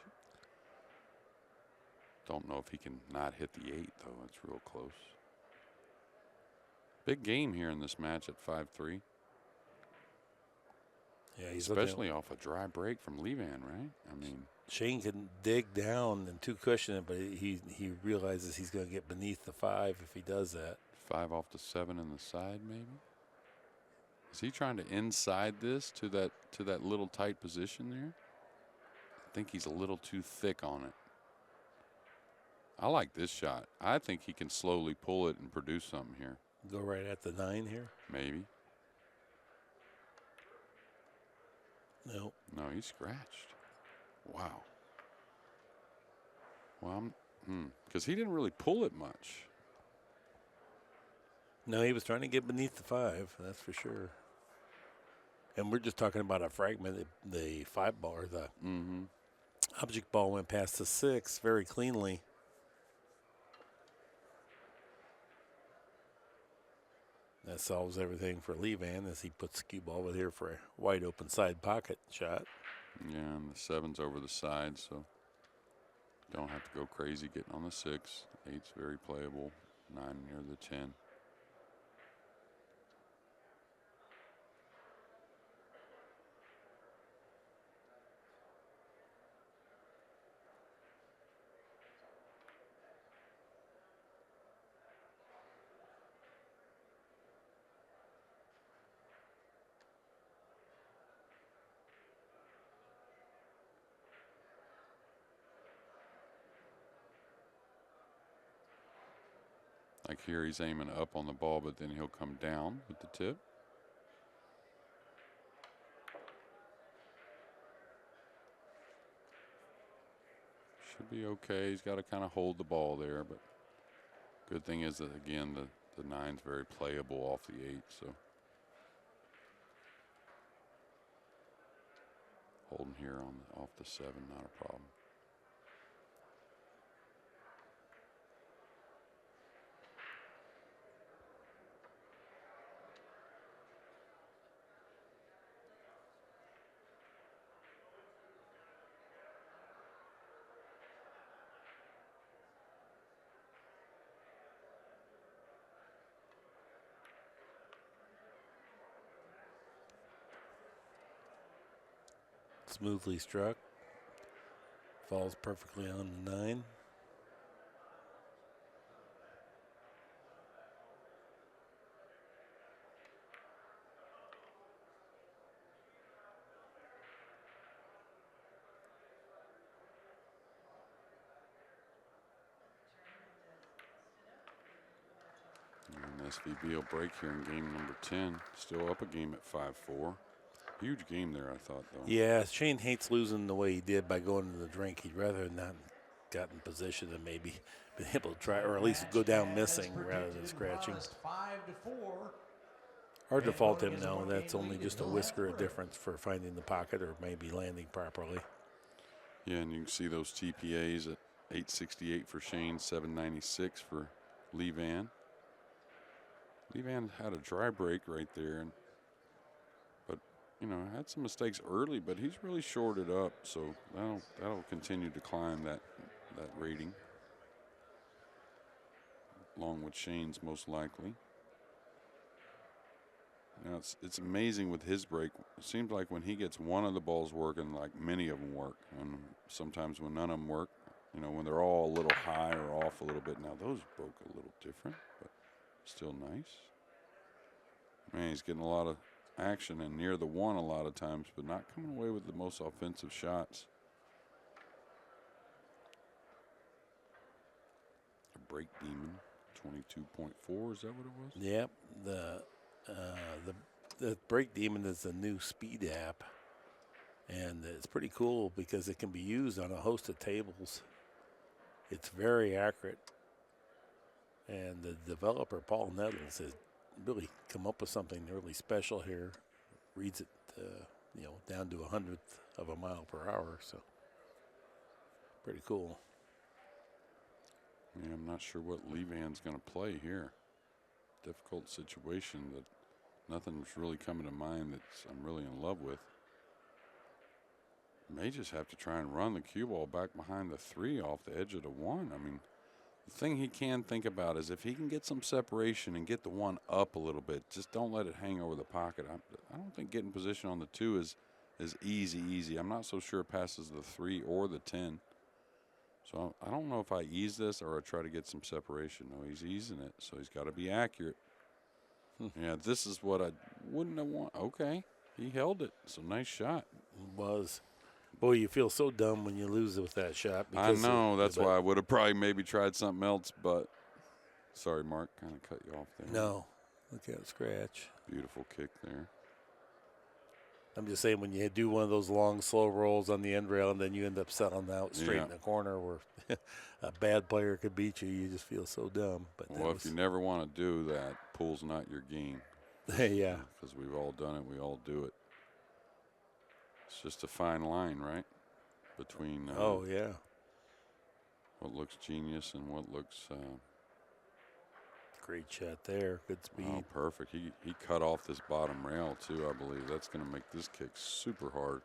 Don't know if he can not hit the 8, though. It's real close. Big game here in this match at 5-3. Yeah, he's especially off a dry break from Lee Vann, right? I mean, Shane can dig down and 2 cushion it, but he realizes he's going to get beneath the 5 if he does that. 5 off the 7 in the side, maybe. Is he trying to inside this to that little tight position there? I think he's a little too thick on it. I like this shot. I think he can slowly pull it and produce something here. Go right at the 9 here? Maybe. No. No, he scratched. Wow. Well, because he didn't really pull it much. No, he was trying to get beneath the 5, that's for sure. And we're just talking about a fragment. The 5 ball, or the object ball went past the 6 very cleanly. That solves everything for Lee Vann as he puts the cue ball over here for a wide open side pocket shot. Yeah, and the 7's over the side, so don't have to go crazy getting on the 6. 8's very playable. 9 near the 10. Like here, he's aiming up on the ball, but then he'll come down with the tip. Should be okay. He's got to kind of hold the ball there, but good thing is that, again, the 9's very playable off the 8, so. Holding here off the 7, not a problem. Smoothly struck. Falls perfectly on the 9. And SVB will break here in game number 10. Still up a game at 5-4. Huge game there, I thought, though. Yeah, Shane hates losing the way he did by going to the drink. He'd rather not got in position and maybe been able to try, or at least go down missing rather than scratching. 5-4. Hard to fault him now. That's only just a whisker of difference for finding the pocket or maybe landing properly. Yeah, and you can see those TPAs at 868 for Shane, 796 for Lee Vann. Lee Vann had a dry break right there, but you know, had some mistakes early, but he's really shorted up, so that'll continue to climb that rating, along with Shane's most likely. Now it's amazing with his break. It seems like when he gets one of the balls working, like many of them work, and sometimes when none of them work, you know, when they're all a little high or off a little bit. Now those broke a little different, but still nice. Man, he's getting a lot of action and near the 1 a lot of times, but not coming away with the most offensive shots. A break demon, 22.4, is that what it was? Yep, the Break Demon is a new speed app, and it's pretty cool because it can be used on a host of tables. It's very accurate, and the developer Paul Nettles has really come up with something really special here. Reads it, you know, down to 100th of a mile per hour, so pretty cool. Yeah, I'm not sure what Lee Vann's going to play here. Difficult situation that nothing's really coming to mind that I'm really in love with. May just have to try and run the cue ball back behind the 3 off the edge of the 1. I mean, the thing he can think about is if he can get some separation and get the 1 up a little bit, just don't let it hang over the pocket. I don't think getting position on the 2 is easy. I'm not so sure it passes the 3 or the 10. So I don't know if I ease this or I try to get some separation. No, he's easing it, so he's got to be accurate. Yeah, this is what I wouldn't have want. Okay, he held it. So nice shot. Was. Boy, you feel so dumb when you lose it with that shot. I know. That's why I would have probably maybe tried something else, but sorry, Mark, kind of cut you off there. No, look at scratch. Beautiful kick there. I'm just saying when you do one of those long, slow rolls on the end rail and then you end up settling out straight in the corner where a bad player could beat you, you just feel so dumb. But well, if you never want to do that, pool's not your game. Yeah. Because we've all done it. We all do it. It's just a fine line, right? Between what looks genius and what looks great shot there. Good speed. Oh, perfect. He cut off this bottom rail, too, I believe. That's going to make this kick super hard.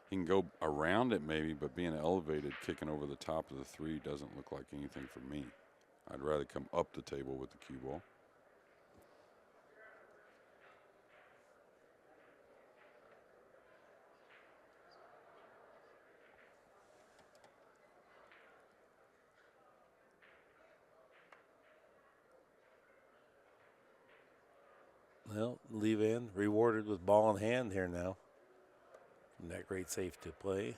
He can go around it maybe, but being elevated, kicking over the top of the 3 doesn't look like anything for me. I'd rather come up the table with the cue ball. Well, Lee Vann rewarded with ball in hand here now. From that great safe to play.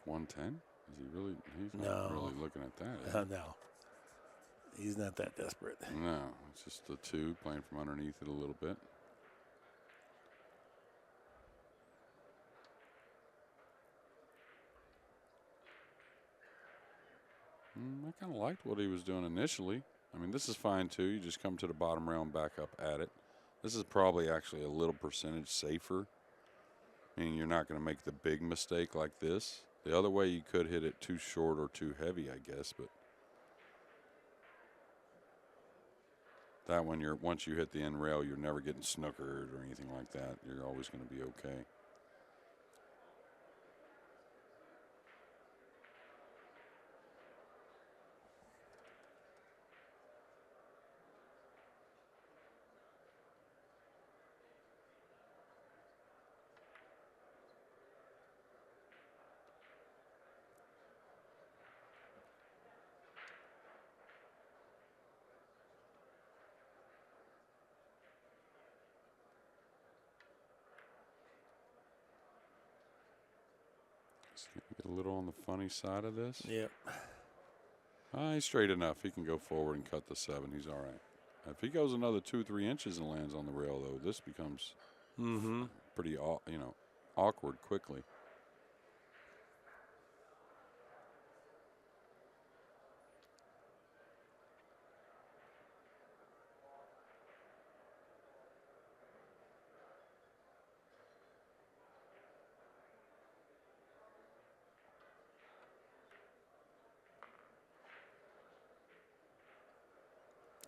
110? Is he really? He's No. not really looking at that. Is he? No. He's not that desperate. No, it's just a 2 playing from underneath it a little bit. I kind of liked what he was doing initially. I mean, this is fine too. You just come to the bottom rail and back up at it. This is probably actually a little percentage safer, meaning you're not going to make the big mistake like this. The other way, you could hit it too short or too heavy, I guess, but that one, once you hit the end rail, you're never getting snookered or anything like that. You're always going to be okay. Get a little on the funny side of this. Yep. He's straight enough. He can go forward and cut the 7. He's all right. If he goes another 2-3 inches and lands on the rail, though, this becomes pretty, awkward quickly.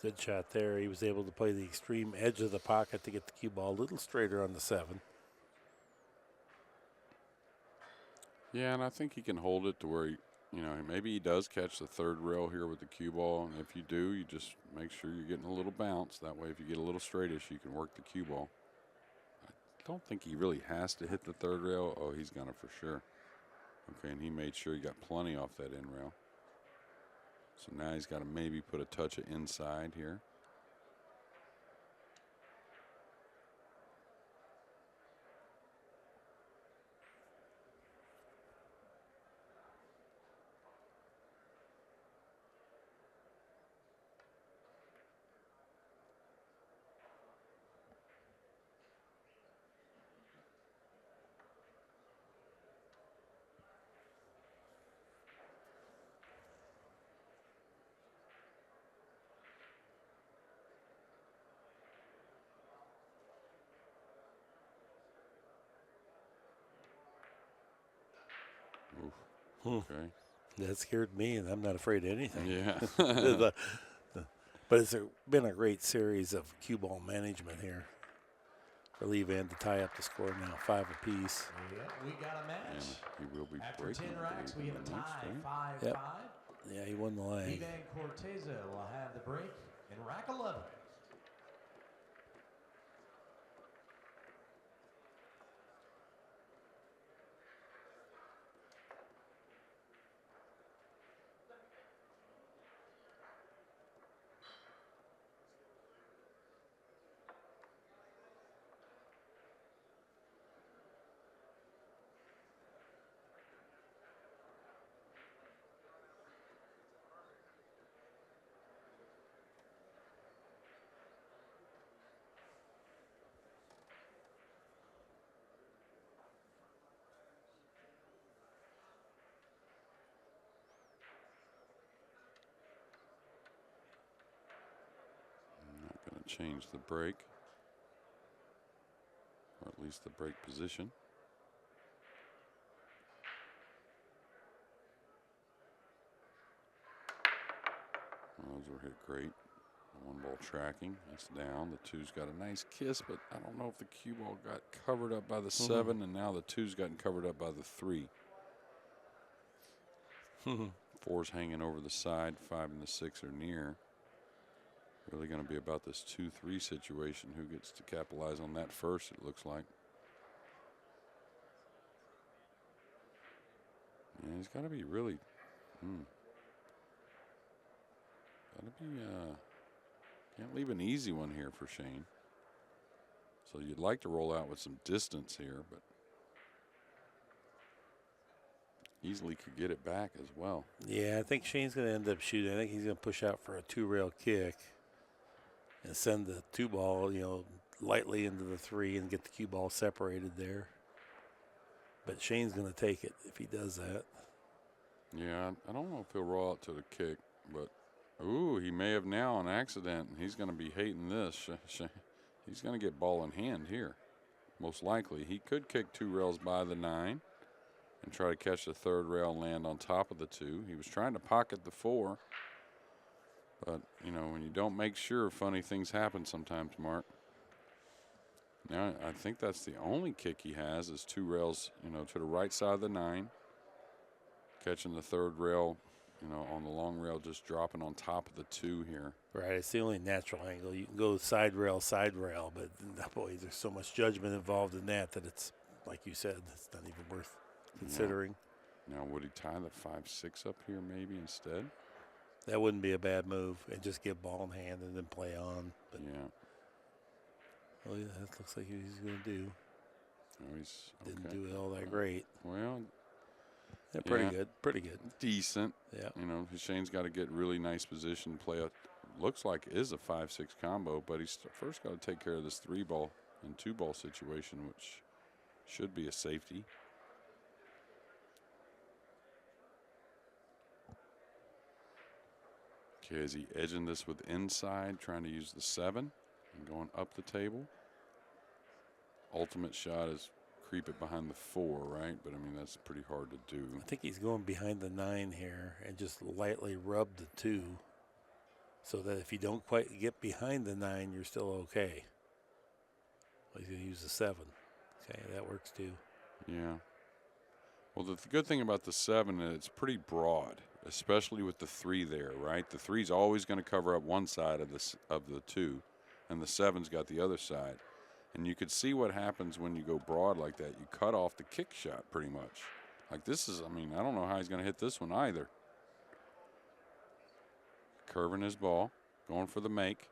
Good shot there. He was able to play the extreme edge of the pocket to get the cue ball a little straighter on the 7. Yeah, and I think he can hold it to where, maybe he does catch the 3rd rail here with the cue ball. And if you do, you just make sure you're getting a little bounce. That way, if you get a little straightish, you can work the cue ball. I don't think he really has to hit the 3rd rail. Oh, he's going to for sure. Okay, and he made sure he got plenty off that end rail. So now he's got to maybe put a touch of inside here. Okay. That scared me, and I'm not afraid of anything. Yeah. But it's been a great series of cue ball management here for Lee Vann to tie up the score now, 5 apiece. Yep, we got a match. And he will be After breaking 10 racks, we have a tie, 5-5. Yep. Yeah, he won the leg. Vann Corteza will have the break in rack 11. Change the break, or at least the break position. Those were hit great. 1 ball tracking, that's down. The 2's got a nice kiss, but I don't know if the cue ball got covered up by the 7, and now the 2's gotten covered up by the 3. 4's hanging over the side, 5 and the 6 are near. Really going to be about this 2-3 situation. Who gets to capitalize on that first, it looks like. Yeah, he's got to be really, got to be, can't leave an easy one here for Shane. So you'd like to roll out with some distance here, but easily could get it back as well. Yeah, I think Shane's going to end up shooting. I think he's going to push out for a 2-rail kick and send the 2-ball, lightly into the 3 and get the cue ball separated there. But Shane's going to take it if he does that. Yeah, I don't know if he'll roll out to the kick, but ooh, he may have now on accident. He's going to be hating this. He's going to get ball in hand here, most likely. He could kick 2 rails by the 9 and try to catch the 3rd rail and land on top of the 2. He was trying to pocket the 4, but when you don't make sure, funny things happen sometimes, Mark. Now I think that's the only kick he has is 2 rails, to the right side of the 9. Catching the 3rd rail, on the long rail, just dropping on top of the 2 here. Right, it's the only natural angle. You can go side rail, but boy, there's so much judgment involved in that it's, like you said, it's not even worth considering. Now, would he tie the 5-6 up here maybe instead? That wouldn't be a bad move, and just get ball in hand and then play on. But yeah. Well, yeah, that looks like he's going to do. Oh, he's okay. Didn't do it all that great. Well, yeah, pretty good. Decent. Yeah. Shane's got to get really nice position, play a, looks like is a 5-6 combo, but he's first got to take care of this 3-ball and 2-ball situation, which should be a safety. Okay, is he edging this with inside, trying to use the 7 and going up the table? Ultimate shot is creep it behind the 4, right? But, I mean, that's pretty hard to do. I think he's going behind the 9 here and just lightly rub the 2 so that if you don't quite get behind the 9, you're still okay. Well, he's going to use the 7. Okay, that works too. Yeah. Well, the good thing about the 7 is it's pretty broad, especially with the 3 there, right? The 3's always going to cover up one side of the 2, and the 7's got the other side. And you could see what happens when you go broad like that. You cut off the kick shot pretty much. Like this is, I mean, I don't know how he's going to hit this one either. Curving his ball, going for the make.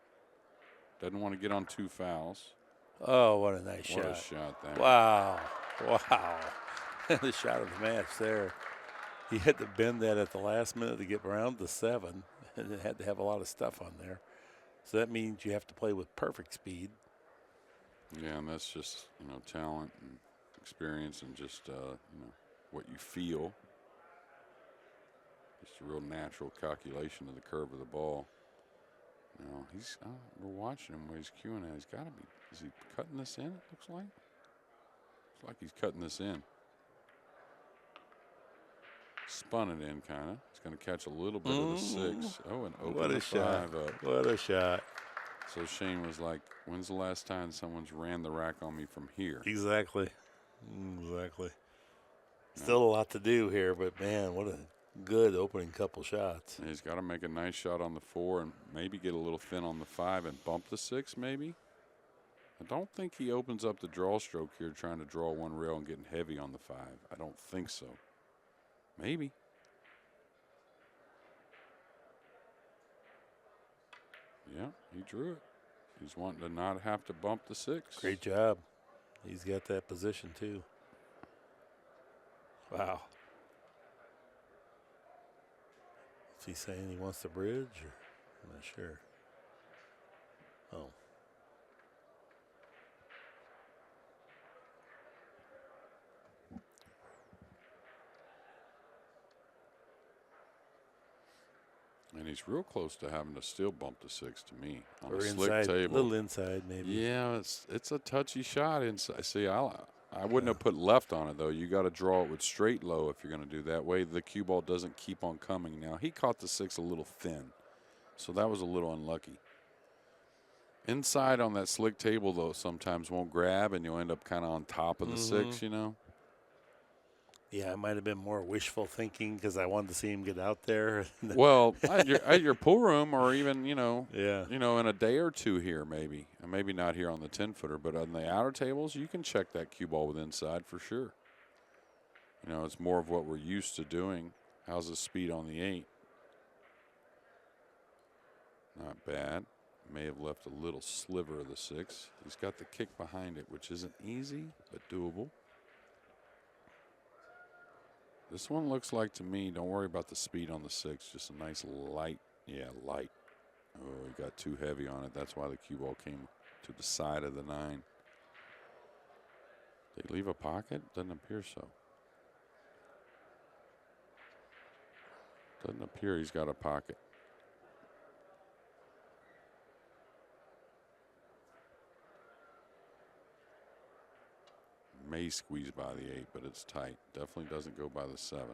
Doesn't want to get on 2 fouls. Oh, what a nice shot. What a shot that. Wow. The shot of the match there. He had to bend that at the last minute to get around the 7, and it had to have a lot of stuff on there. So that means you have to play with perfect speed. Yeah, and that's just, talent and experience and just, what you feel. Just a real natural calculation of the curve of the ball. We're watching him while he's cueing it. He's got to be, is he cutting this in, it looks like? Looks like he's cutting this in. Spun it in, kind of. He's going to catch a little bit of the 6. Oh, and open the 5 up. What a shot. So Shane was like, when's the last time someone's ran the rack on me from here? Exactly. Still a lot to do here, but, man, what a good opening couple shots. And he's got to make a nice shot on the 4 and maybe get a little thin on the 5 and bump the 6 maybe. I don't think he opens up the draw stroke here trying to draw 1 rail and getting heavy on the 5. I don't think so. Maybe. Yeah, he drew it. He's wanting to not have to bump the 6. Great job. He's got that position, too. Wow. Is he saying he wants the bridge? Or? I'm not sure. Oh. And he's real close to having to still bump the 6 to me on or a inside, slick table. A little inside, maybe. Yeah, it's a touchy shot inside. See, I wouldn't have put left on it, though. You got to draw it with straight low if you're going to do that way. The cue ball doesn't keep on coming. Now, he caught the 6 a little thin, so that was a little unlucky. Inside on that slick table, though, sometimes won't grab, and you'll end up kind of on top of the 6, Yeah, it might have been more wishful thinking because I wanted to see him get out there. Well, at your pool room or even, in a day or two here maybe. And maybe not here on the 10-footer, but on the outer tables, you can check that cue ball with inside for sure. It's more of what we're used to doing. How's the speed on the 8? Not bad. May have left a little sliver of the 6. He's got the kick behind it, which isn't easy, but doable. This one looks like to me, don't worry about the speed on the 6, just a nice light. Yeah, light. Oh, he got too heavy on it. That's why the cue ball came to the side of the 9. Did he leave a pocket? Doesn't appear so. Doesn't appear he's got a pocket. May squeeze by the 8, but it's tight. Definitely doesn't go by the 7.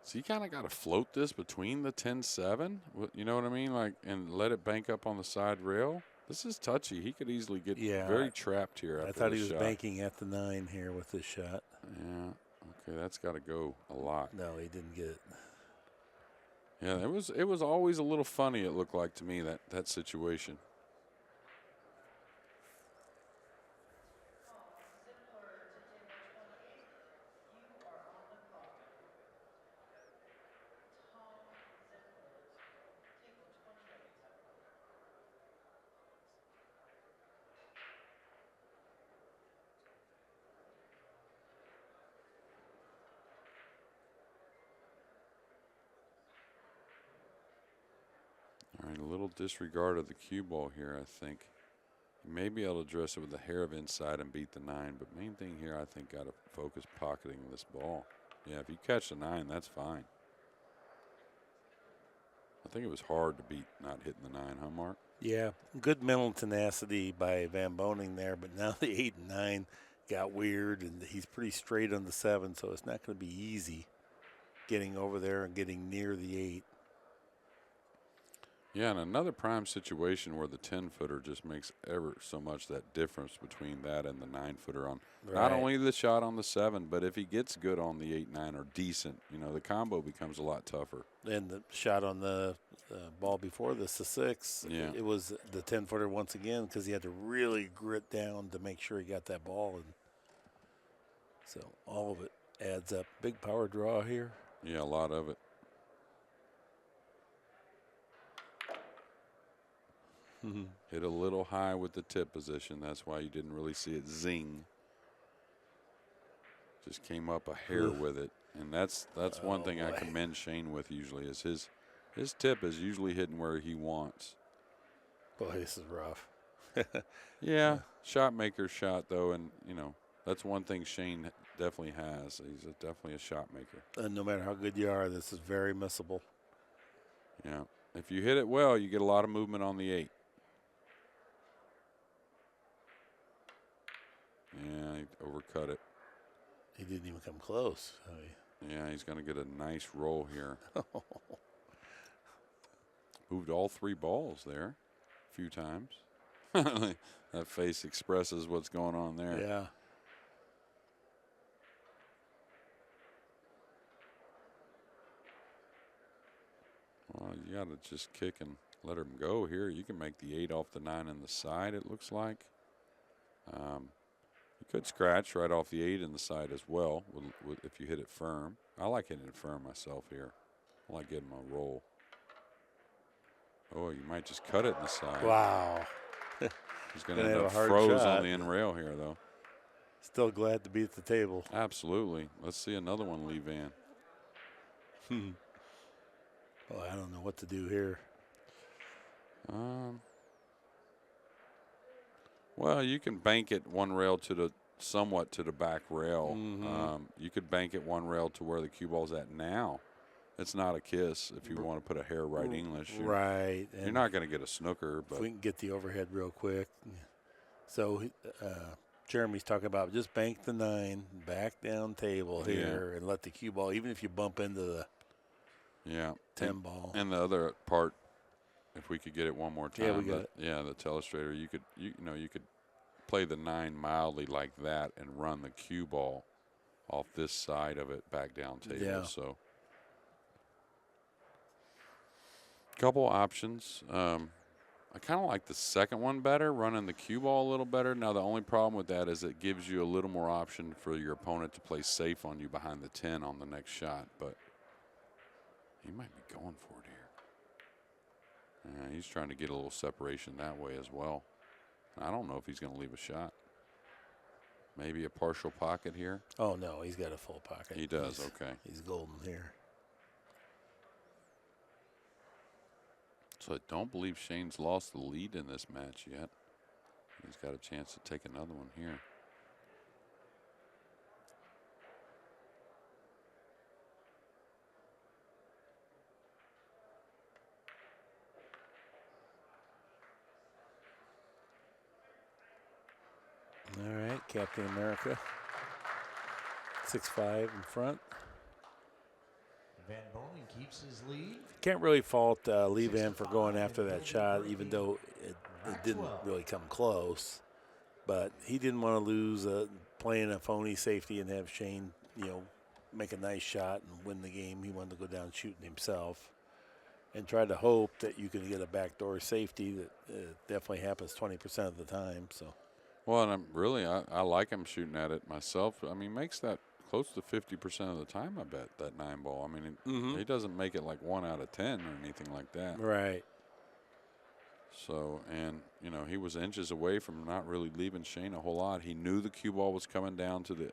So you kind of got to float this between the 10-7, you know what I mean? Like, and let it bank up on the side rail. This is touchy. He could easily get very trapped here. I thought he was banking at the 9 here with this shot. Yeah. Okay, that's got to go a lot. No, he didn't get it. Yeah, it was always a little funny. It looked like to me that situation. All right, a little disregard of the cue ball here, I think. You may be able to address it with a hair of inside and beat the 9, but main thing here, I think, got to focus pocketing this ball. Yeah, if you catch the 9, that's fine. I think it was hard to beat not hitting the 9, huh, Mark? Yeah, good mental tenacity by Van Boening there, but now the 8 and 9 got weird, and he's pretty straight on the 7, so it's not going to be easy getting over there and getting near the 8. Yeah, and another prime situation where the 10-footer just makes ever so much that difference between that and the 9-footer on not only the shot on the 7, but if he gets good on the 8-9 or decent, you know, the combo becomes a lot tougher. And the shot on the ball before this, the 6, it was the 10-footer once again because he had to really grit down to make sure he got that ball. And so all of it adds up. Big power draw here. Yeah, a lot of it. Hit a little high with the tip position. That's why you didn't really see it zing. Just came up a hair with it. And that's one thing I commend Shane with usually is his tip is usually hitting where he wants. Boy, this is rough. Yeah, shot maker shot though, and you know, that's one thing Shane definitely has. He's definitely a shot maker. And no matter how good you are, this is very missable. Yeah. If you hit it well, you get a lot of movement on the 8. Yeah, he overcut it. He didn't even come close. Yeah, he's going to get a nice roll here. Moved all 3 balls there a few times. That face expresses what's going on there. Yeah. Well, you got to just kick and let him go here. You can make the 8 off the 9 in the side, it looks like. You could scratch right off the 8 in the side as well if you hit it firm. I like hitting it firm myself here. I like getting my roll. Oh, you might just cut it in the side. Wow. He's going to end up froze on the end rail here, though. Still glad to be at the table. Absolutely. Let's see another one, Lee Vann. Oh, I don't know what to do here. Well, you can bank it one rail to somewhat to the back rail. You could bank it one rail to where the cue ball's at now. It's not a kiss if you want to put a hair right English. Right. You're not going to get a snooker. But if we can get the overhead real quick. So Jeremy's talking about just bank the 9, back down table here, and let the cue ball, even if you bump into the 10 ball. And the other part, if we could get it one more time. Yeah, we got it. Yeah, the telestrator. You could play the 9 mildly like that and run the cue ball off this side of it back down table. Yeah. So couple options. I kind of like the second one better, running the cue ball a little better. Now, the only problem with that is it gives you a little more option for your opponent to play safe on you behind the 10 on the next shot, but he might be going for it here. He's trying to get a little separation that way as well. I don't know if he's going to leave a shot. Maybe a partial pocket here. Oh, no, he's got a full pocket. He does, okay. He's golden here. So I don't believe Shane's lost the lead in this match yet. He's got a chance to take another one here. All right, Captain America. 6-5 in front. Van Boening keeps his lead. Can't really fault Lee Vann for going after that shot, even though it didn't really come close. But he didn't want to lose playing a phony safety and have Shane, make a nice shot and win the game. He wanted to go down shooting himself and try to hope that you can get a backdoor safety. That definitely happens 20% of the time. So. Well, and I like him shooting at it myself. I mean, makes that close to 50% of the time, I bet, that 9-ball. I mean, he doesn't make it like 1 out of 10 or anything like that. Right. So, and, he was inches away from not really leaving Shane a whole lot. He knew the cue ball was coming down to the,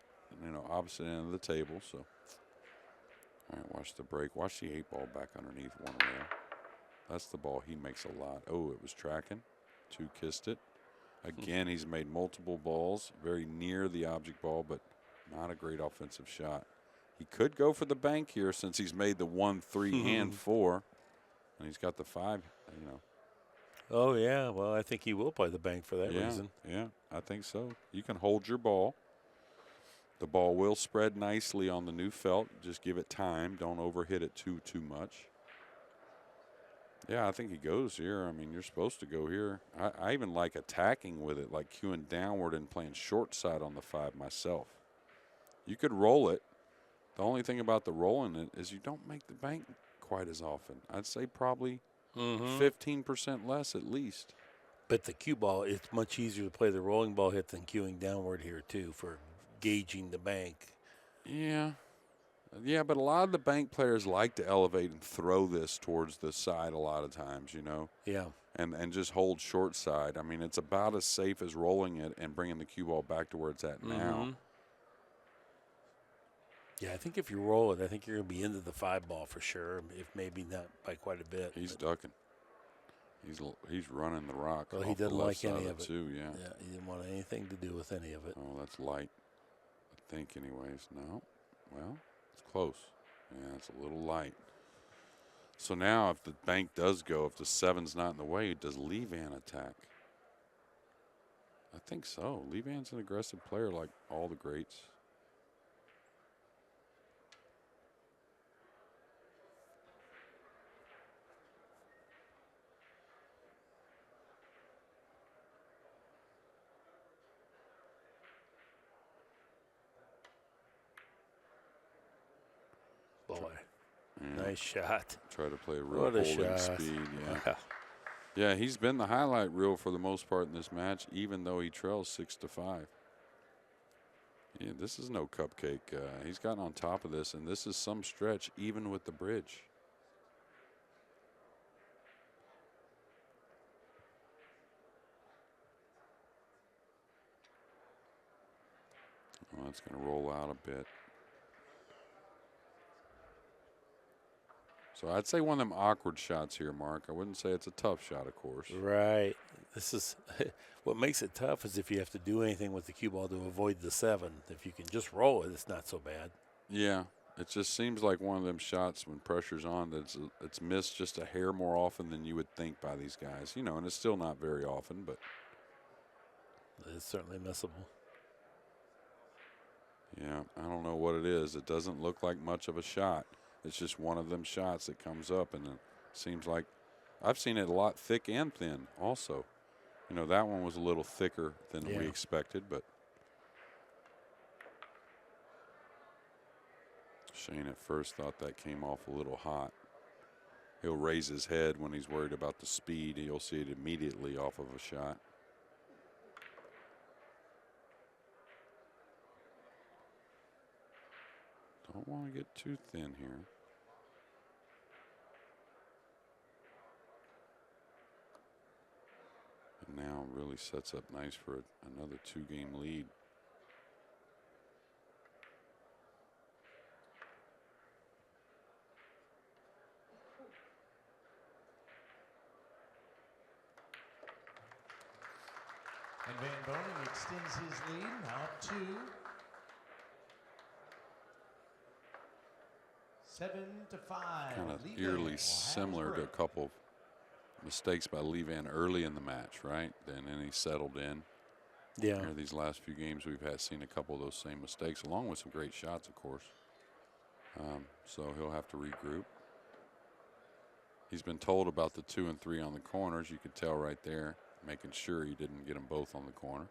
opposite end of the table. So, all right, watch the break. Watch the 8-ball back underneath one rail. That's the ball he makes a lot. Oh, it was tracking. 2 kissed it. Again, he's made multiple balls very near the object ball, but not a great offensive shot. He could go for the bank here since he's made the 1, 3, and 4, and he's got the 5, Oh, yeah. Well, I think he will play the bank for that reason. Yeah, I think so. You can hold your ball. The ball will spread nicely on the new felt. Just give it time. Don't overhit it too much. Yeah, I think he goes here. I mean, you're supposed to go here. I even like attacking with it, like cueing downward and playing short side on the 5 myself. You could roll it. The only thing about the rolling it is you don't make the bank quite as often. I'd say probably 15% less at least. But the cue ball, it's much easier to play the rolling ball hit than cueing downward here, too, for gauging the bank. Yeah. Yeah, but a lot of the bank players like to elevate and throw this towards the side a lot of times, Yeah. And just hold short side. I mean, it's about as safe as rolling it and bringing the cue ball back to where it's at now. Yeah, I think if you roll it, I think you're going to be into the 5-ball for sure, if maybe not by quite a bit. He's ducking. He's running the rock. Well, he didn't like any of it. Too, yeah. Yeah, he didn't want anything to do with any of it. Oh, that's light. I think, anyways. No. Well, it's close. Yeah, it's a little light. So now, if the bank does go, if the 7's not in the way, does Lee Vann attack? I think so. Lee Vann's an aggressive player like all the greats. Boy, Yeah. nice shot. Try to play a real What a holding shot. speed. Yeah. Wow. Yeah, he's been the highlight reel for the most part in this match, even though he trails 6-5. Yeah, this is no cupcake. He's gotten on top of this, and this is some stretch, even with the bridge. Well, it's going to roll out a bit. So I'd say one of them awkward shots here, Mark. I wouldn't say it's a tough shot, of course. Right. This is what makes it tough is if you have to do anything with the cue ball to avoid the 7. If you can just roll it, it's not so bad. Yeah, it just seems like one of them shots when pressure's on that it's missed just a hair more often than you would think by these guys. And it's still not very often, but It's certainly missable. yeah, I don't know what it is. It doesn't look like much of a shot. It's just one of them shots that comes up, and it seems like I've seen it a lot thick and thin also. That one was a little thicker than we expected, but Shane at first thought that came off a little hot. He'll raise his head when he's worried about the speed. You'll see it immediately off of a shot. Don't want to get too thin here. And now really sets up nice for another 2-game lead. Van Boening extends his lead now 7-5. Kind of Lee Van eerily will have similar his to a break. couple of mistakes by Lee Van early in the match, right? Then he settled in. Yeah. Here, these last few games, we've seen a couple of those same mistakes, along with some great shots, of course. So he'll have to regroup. He's been told about the 2 and 3 on the corners. You could tell right there, making sure he didn't get them both on the corner.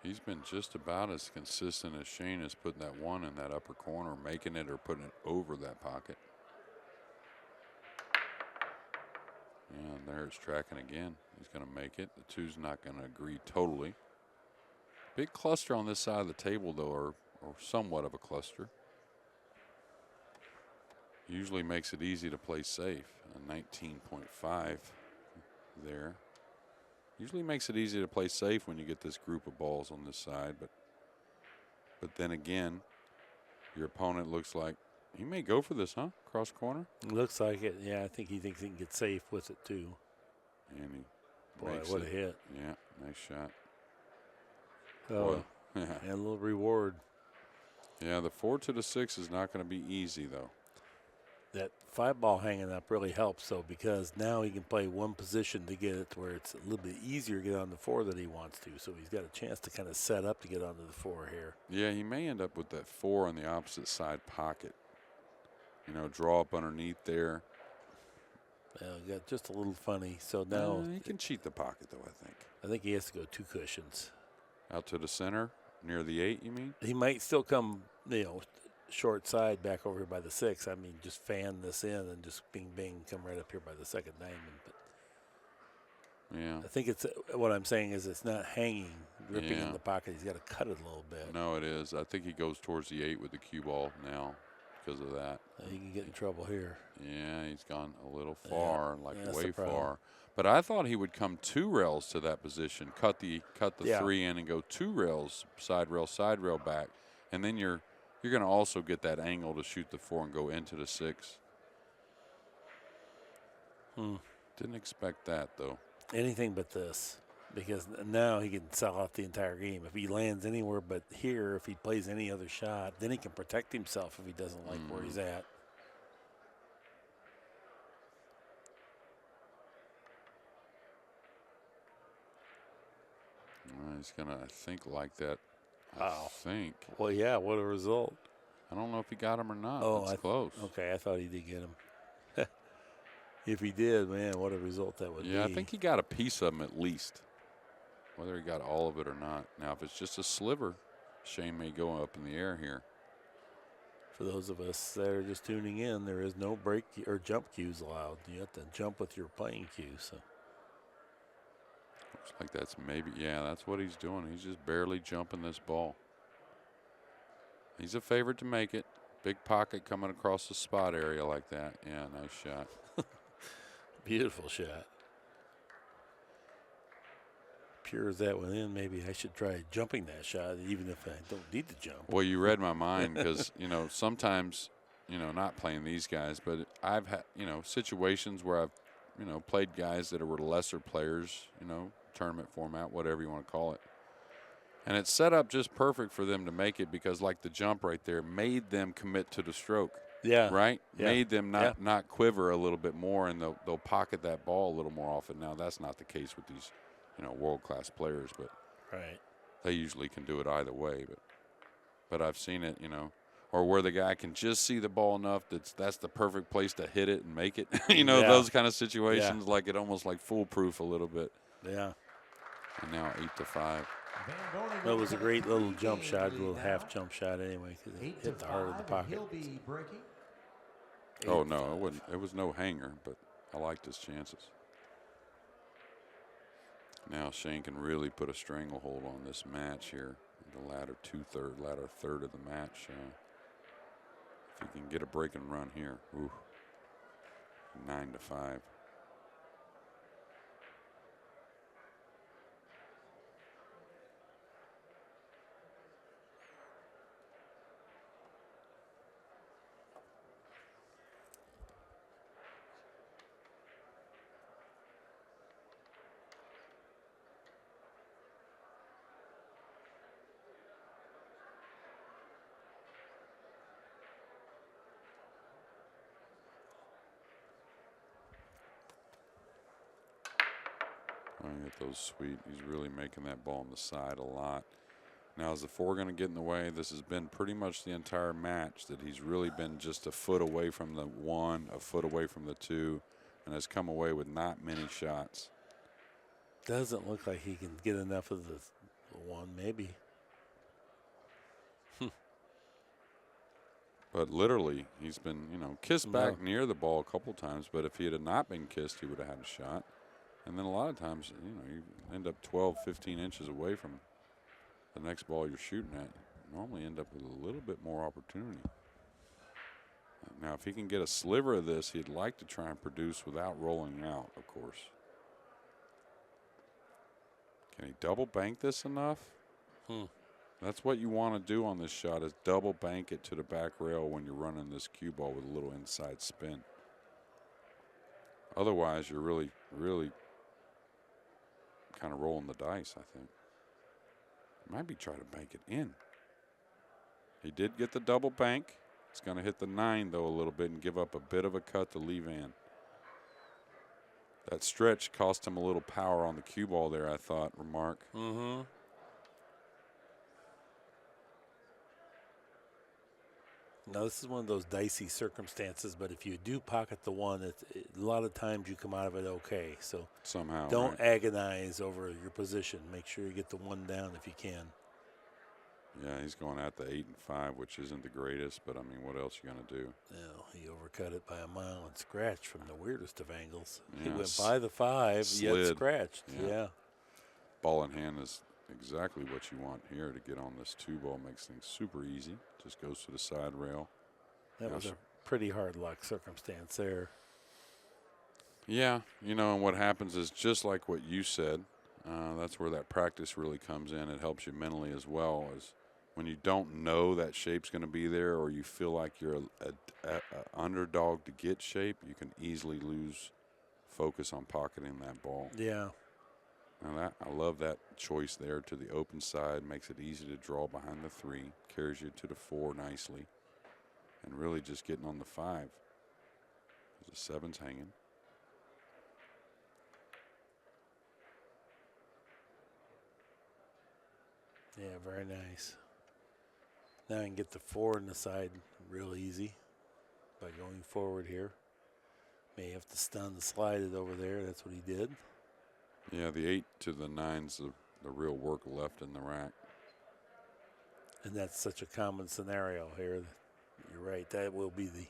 He's been just about as consistent as Shane is putting that one in that upper corner, making it or putting it over that pocket. And there's tracking again. He's going to make it. The 2's not going to agree totally. Big cluster on this side of the table, though, or somewhat of a cluster. Usually makes it easy to play safe. A 19.5 there. Usually makes it easy to play safe when you get this group of balls on this side, but then again, your opponent looks like he may go for this, huh? Cross corner. Looks like it. Yeah, I think he thinks he can get safe with it too. And he Boy, makes what it. a hit! Yeah, nice shot. Oh, Boy. and a little reward. Yeah, the 4 to the 6 is not going to be easy though. That 5 ball hanging up really helps, though, because now he can play one position to get it to where it's a little bit easier to get on the 4 that he wants to. So he's got a chance to kind of set up to get onto the 4 here. Yeah, he may end up with that 4 on the opposite side pocket. You know, draw up underneath there. Got just a little funny. So now He can cheat the pocket though, I think he has to go 2 cushions. Out to the center, near the 8, you mean? He might still come, short side back over here by the 6. I mean, just fan this in and just bing, bing, come right up here by the second diamond. But Yeah. I think it's what I'm saying is it's not hanging, gripping Yeah. in the pocket. He's got to cut it a little bit. No, it is. I think he goes towards the 8 with the cue ball now because of that. He can get in trouble here. Yeah, he's gone a little far, that's way the problem. far. But I thought he would come 2 rails to that position, cut the Yeah. 3 in and go 2 rails, side rail back. And then you're going to also get that angle to shoot the 4 and go into the 6. Didn't expect that, though. Anything but this, because now he can sell out the entire game. If he lands anywhere but here, if he plays any other shot, then he can protect himself if he doesn't like where he's at. He's going to, I think, like that. Wow. I think. Well, yeah, what a result. I don't know if he got him or not. Oh, That's close. Okay, I thought he did get him. If he did, man, what a result that would be. Yeah, I think he got a piece of him at least. Whether he got all of it or not. Now, if it's just a sliver, Shane may go up in the air here. For those of us that are just tuning in, there is no break or jump cues allowed. You have to jump with your playing cue. So Looks like that's maybe, yeah, that's what he's doing. He's just barely jumping this ball. He's a favorite to make it. Big pocket coming across the spot area like that. Yeah, nice shot. beautiful shot. Pure as that went in, maybe I should try jumping that shot, even if I don't need to jump. Well, you read my mind because, sometimes, not playing these guys, but I've had, situations where I've, played guys that were lesser players, tournament format, whatever you want to call it. And it's set up just perfect for them to make it because, like the jump right there, made them commit to the stroke. Yeah. Right? Yeah. Made them not quiver a little bit more, and they'll pocket that ball a little more often. Now, that's not the case with these, world-class players, but Right. they usually can do it either way. But I've seen it, or where the guy can just see the ball enough that's the perfect place to hit it and make it. Those kind of situations, like it almost like foolproof a little bit. Yeah. And now 8-5. That was a great little jump shot, a little half jump shot anyway, because it hit the heart of the pocket. He'll be breaking. Oh, no, it wasn't. It was no hanger, but I liked his chances. Now Shane can really put a stranglehold on this match here. The latter third of the match. If he can get a break and run here. Ooh. 9-5. I get those sweet. He's really making that ball on the side a lot. Now, is the 4 going to get in the way? This has been pretty much the entire match that he's really been just a foot away from the 1, a foot away from the 2, and has come away with not many shots. Doesn't look like he can get enough of the 1, maybe. But literally, he's been, kissed back near the ball a couple times, but if he had not been kissed, he would have had a shot. And then a lot of times, you end up 12, 15 inches away from the next ball you're shooting at. You normally end up with a little bit more opportunity. Now, if he can get a sliver of this, he'd like to try and produce without rolling out, of course. Can he double bank this enough? That's what you want to do on this shot, is double bank it to the back rail when you're running this cue ball with a little inside spin. Otherwise, you're really, really kind of rolling the dice, I think. Might be trying to bank it in. He did get the double bank. It's going to hit the 9, though, a little bit and give up a bit of a cut to Vann. That stretch cost him a little power on the cue ball there, I thought, Remark. Mm-hmm. Now, this is one of those dicey circumstances, but if you do pocket the 1, a lot of times you come out of it okay. So somehow don't agonize over your position. Make sure you get the 1 down if you can. Yeah, he's going at the 8 and 5, which isn't the greatest, but I mean, what else you going to do? No, he overcut it by a mile and scratched from the weirdest of angles. Yeah, he went by the 5, yet scratched. Yeah. Ball in hand is exactly what you want here to get on this 2 ball. Makes things super easy. Just goes to the side rail. That was a pretty hard luck circumstance there. Yeah, and what happens is just like what you said. That's where that practice really comes in. It helps you mentally as well, as when you don't know that shape's going to be there, or you feel like you're a underdog to get shape, you can easily lose focus on pocketing that ball. Yeah. Now I love that choice there to the open side. Makes it easy to draw behind the 3. Carries you to the 4 nicely. And really just getting on the 5. The 7's hanging. Yeah, very nice. Now I can get the 4 in the side real easy by going forward here. May have to stun the slide it over there. That's what he did. Yeah, the 8 to the 9's the real work left in the rack. And that's such a common scenario here. You're right. That will be the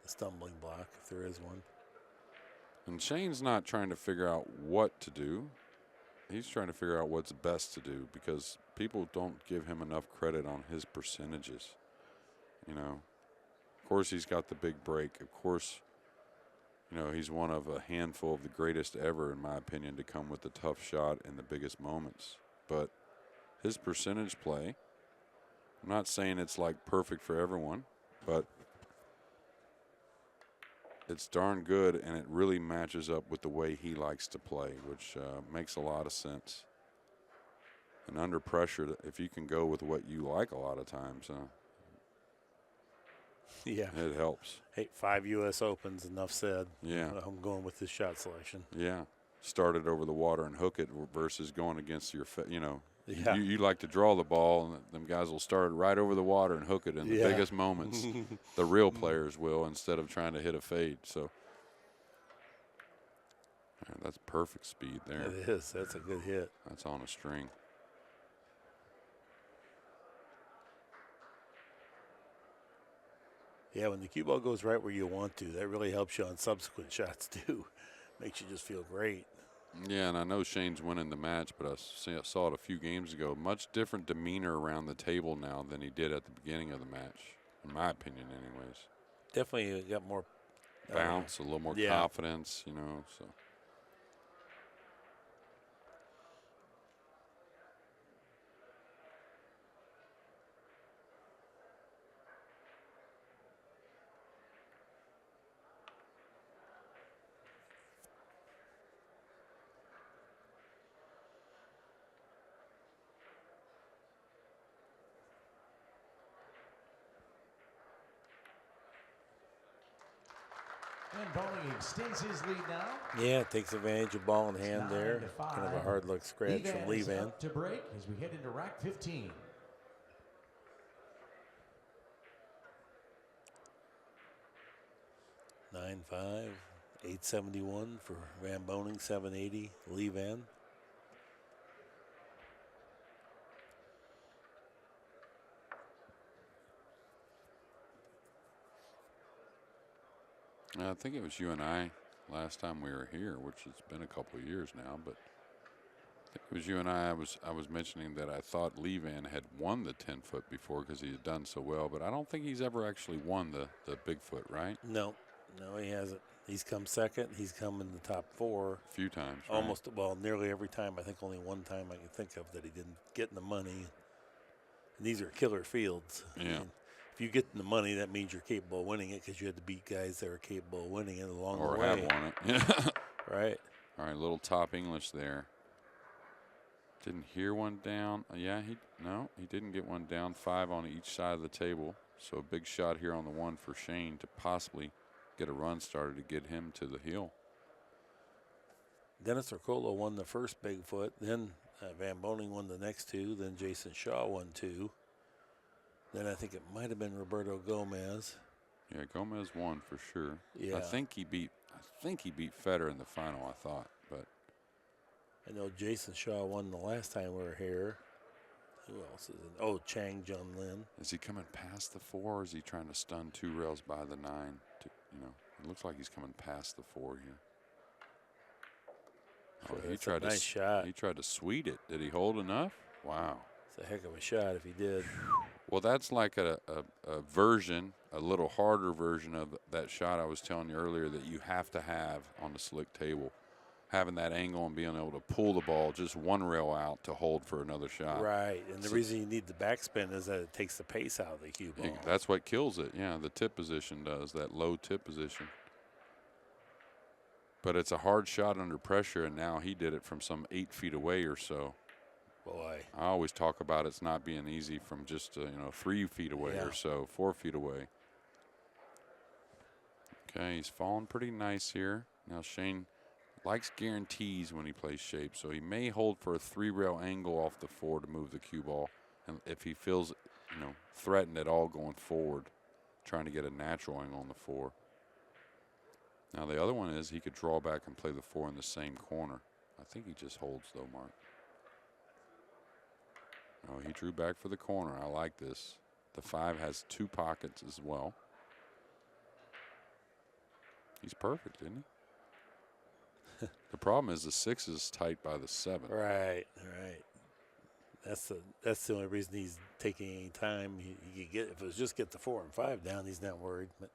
stumbling block if there is one. And Shane's not trying to figure out what to do. He's trying to figure out what's best to do, because people don't give him enough credit on his percentages. Of course, he's got the big break. Of course, he's one of a handful of the greatest ever, in my opinion, to come with the tough shot in the biggest moments. But his percentage play, I'm not saying it's like perfect for everyone, but it's darn good, and it really matches up with the way he likes to play, which makes a lot of sense. And under pressure, if you can go with what you like a lot of times, yeah, it helps. Hey, 5 U.S. Opens, enough said. Yeah. I'm going with this shot selection. Yeah. Start it over the water and hook it versus going against your, Yeah. You like to draw the ball, and them guys will start it right over the water and hook it in the biggest moments. The real players will, instead of trying to hit a fade. So that's perfect speed there. It is. That's a good hit. That's on a string. Yeah, when the cue ball goes right where you want to, that really helps you on subsequent shots too. Makes you just feel great. Yeah, and I know Shane's winning the match, but I saw it a few games ago. Much different demeanor around the table now than he did at the beginning of the match, in my opinion anyways. Definitely got more bounce, a little more yeah. confidence, you know. So. And Boening extends his lead now. Yeah, takes advantage of ball in hand It's there. 9-5. Kind of a hard luck scratch from Levan is Levan. up to break as we head into rack 15. 9-5, 871 for Van Boening, 780 Levan. I think it was you and I last time we were here, which has been a couple of years now, but I think it was you and I was mentioning that I thought Levan had won the 10-foot before because he had done so well, but I don't think he's ever actually won the Bigfoot, right? No, he hasn't. He's come second. He's come in the top 4. A few times, right? Almost, well, nearly every time. I think only one time I can think of that he didn't get in the money. And these are killer fields. Yeah. I mean, if you get in the money, that means you're capable of winning it because you had to beat guys that are capable of winning it along Or the way. have won it. Yeah. Right. All right, little top English there. Didn't hear one down. Yeah, he didn't get one down. 5 on each side of the table. So a big shot here on the 1 for Shane to possibly get a run started to get him to the hill. Dennis Orcola won the first Bigfoot. Then Van Boening won the next 2. Then Jason Shaw won 2. Then I think it might have been Roberto Gomez. Yeah, Gomez won for sure. Yeah. I think he beat Federer in the final, I thought, but I know Jason Shaw won the last time we were here. Who else is in? Oh, Chang Jun Lin. is he coming past the 4 or is he trying to stun 2 rails by the 9? It looks like he's coming past the 4 here. Oh, Sure, he that's tried a nice shot. He tried to sweet it. Did he hold enough? Wow. It's a heck of a shot if he did. Well, that's like a version, a little harder version of that shot I was telling you earlier that you have to have on the slick table. Having that angle and being able to pull the ball just 1 rail out to hold for another shot. Right, and the reason you need the backspin is that it takes the pace out of the cue ball. Yeah, that's what kills it. Yeah, the tip position does, that low tip position. But it's a hard shot under pressure, and now he did it from some 8 feet away or so. Boy. I always talk about it's not being easy from just 3 feet away or so, 4 feet away. Okay, he's falling pretty nice here. Now Shane likes guarantees when he plays shape, so he may hold for a 3-rail angle off the 4 to move the cue ball, and if he feels threatened at all going forward, trying to get a natural angle on the 4. Now the other one is he could draw back and play the 4 in the same corner. I think he just holds though, Mark. Oh, he drew back for the corner. I like this. The 5 has 2 pockets as well. He's perfect, isn't he? The problem is the 6 is tight by the 7. Right. That's the only reason he's taking any time. He could get, if it was just get the 4 and 5 down, he's not worried. But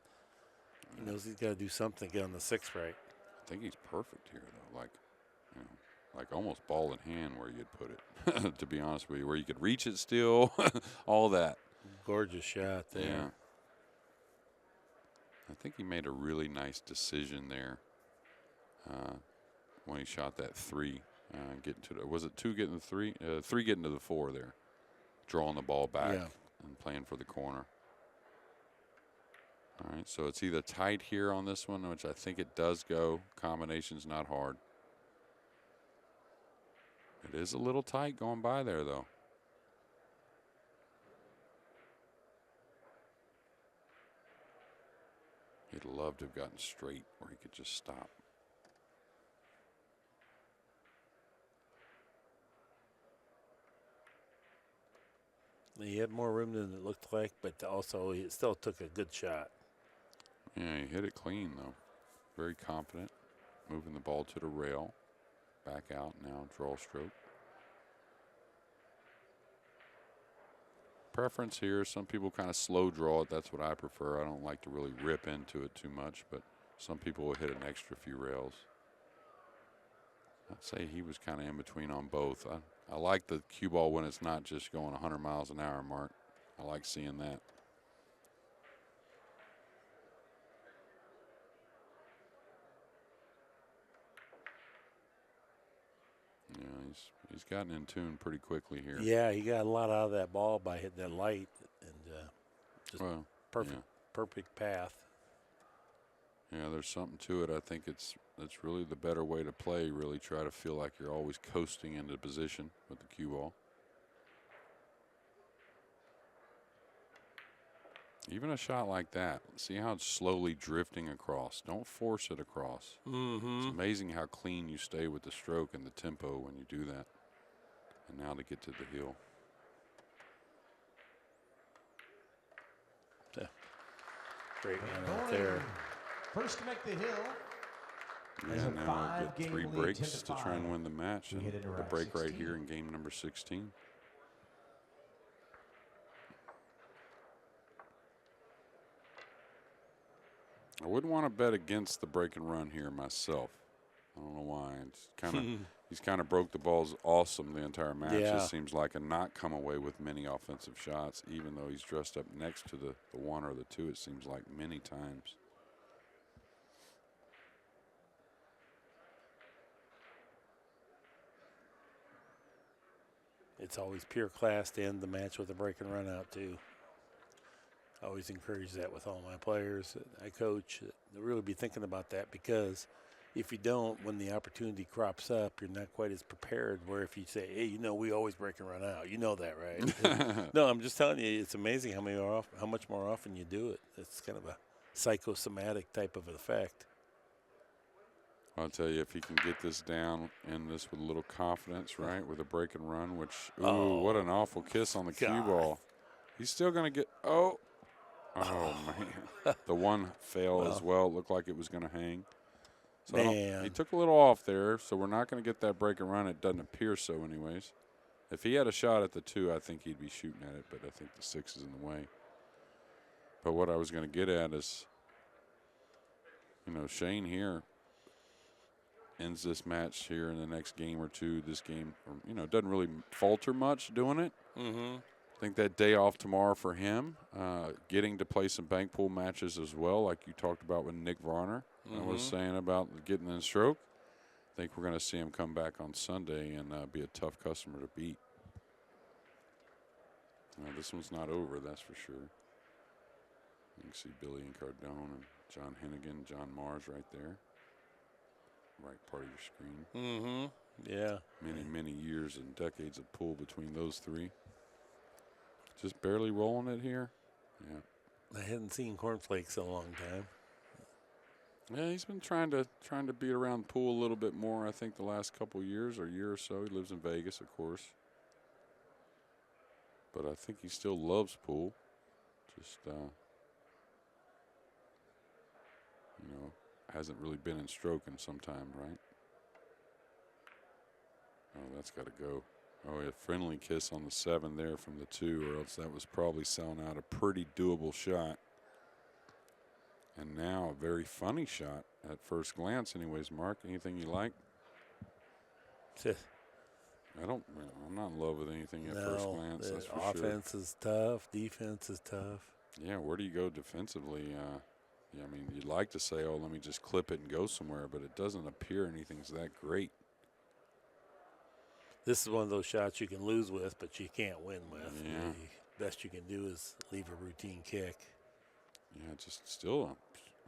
he knows he's got to do something to get on the 6 right. I think he's perfect here, though. Like almost ball in hand where you'd put it, to be honest with you, where you could reach it still, all that. Gorgeous shot there. Yeah. I think he made a really nice decision there when he shot that 3. Getting to the, was it 2 getting the 3? 3 getting to the 4 there. Drawing the ball back and playing for the corner. All right, so it's either tight here on this one, which I think it does go. Combination's not hard. It is a little tight going by there, though. He'd love to have gotten straight where he could just stop. He had more room than it looked like, but also he still took a good shot. Yeah, he hit it clean, though. Very confident. Moving the ball to the rail. Back out now, draw stroke. Preference here, some people kind of slow draw it. That's what I prefer. I don't like to really rip into it too much, but Some people will hit an extra few rails. I'd say he was kind of in between on both. I like the cue ball when it's not just going 100 miles an hour, Mark. I like seeing that. Yeah, he's gotten in tune pretty quickly here. Yeah, he got a lot out of that ball by hitting that light and just perfect path. Yeah, there's something to it. I think that's really the better way to play. Really try to feel like you're always coasting into position with the cue ball. Even a shot like that, see how it's slowly drifting across. Don't force it across. It's amazing how clean you stay with the stroke and the tempo when you do that. And now to get to the hill. Yeah. Great one out there. First to make the hill. Yeah, now I'll get 3 breaks to try and win the match. And the break right here in game number 16. I wouldn't want to bet against the break and run here myself. I don't know why. It's kind of he's kind of broke the balls awesome the entire match. Yeah. It seems like, and not come away with many offensive shots, even though he's dressed up next to the 1 or the 2. It seems like many times. It's always pure class to end the match with a break and run out too. I always encourage that with all my players that I coach. To really be thinking about that, because if you don't, when the opportunity crops up, you're not quite as prepared. Where if you say, hey, we always break and run out. You know that, right? No, I'm just telling you, it's amazing how much more often you do it. It's kind of a psychosomatic type of effect. I'll tell you, if he can get this down and this with a little confidence, right, with a break and run, which, what an awful kiss on the cue ball. He's still going to get, oh, man. The one failed as well. It looked like it was going to hang. So he took a little off there, so we're not going to get that break and run. It doesn't appear so anyways. If he had a shot at the 2, I think he'd be shooting at it, but I think the 6 is in the way. But what I was going to get at is, Shane here ends this match here in the next game or 2. This game, doesn't really falter much doing it. I think that day off tomorrow for him, getting to play some bank pool matches as well, like you talked about with Nick Varner. I was saying about getting in stroke. I think we're going to see him come back on Sunday and be a tough customer to beat. This one's not over, that's for sure. You can see Billy and Cardone and John Hennigan, John Mars right there. Right part of your screen. Yeah. Many years and decades of pool between those 3. Just barely rolling it here. Yeah. I hadn't seen Cornflakes in a long time. Yeah, he's been trying to beat around the pool a little bit more, I think, the last couple years or year or so. He lives in Vegas, of course. But I think he still loves pool. Just, hasn't really been in stroke in some time, right? Oh, that's got to go. Oh, a friendly kiss on the 7 there from the 2, or else that was probably selling out a pretty doable shot. And now a very funny shot at first glance anyways, Mark. Anything you like? I'm not in love with anything at first glance, that's for sure. Offense is tough. Defense is tough. Yeah, where do you go defensively? I mean, you'd like to say, oh, let me just clip it and go somewhere, but it doesn't appear anything's that great. This is one of those shots you can lose with, but you can't win with. Yeah. The best you can do is leave a routine kick. Yeah, just still,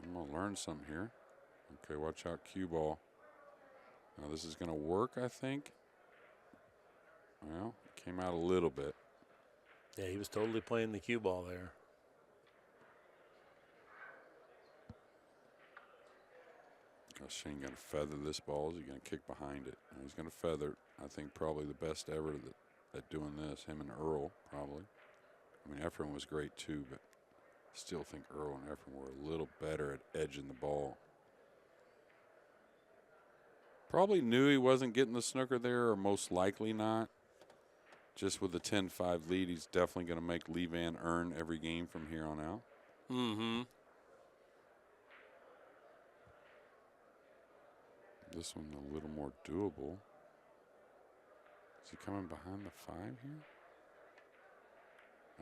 I'm going to learn something here. Okay, watch out, cue ball. Now this is going to work, I think. Well, it came out a little bit. Yeah, he was totally playing the cue ball there. Shane going to feather this ball? Is he going to kick behind it? He's going to feather. I think probably the best ever at doing this. Him and Earl, probably. I mean, Efren was great too, but I still think Earl and Efren were a little better at edging the ball. Probably knew he wasn't getting the snooker there, or most likely not. Just with the 10-5 lead, he's definitely going to make Lee Vann earn every game from here on out. this one a little more doable. Is he coming behind the 5 here?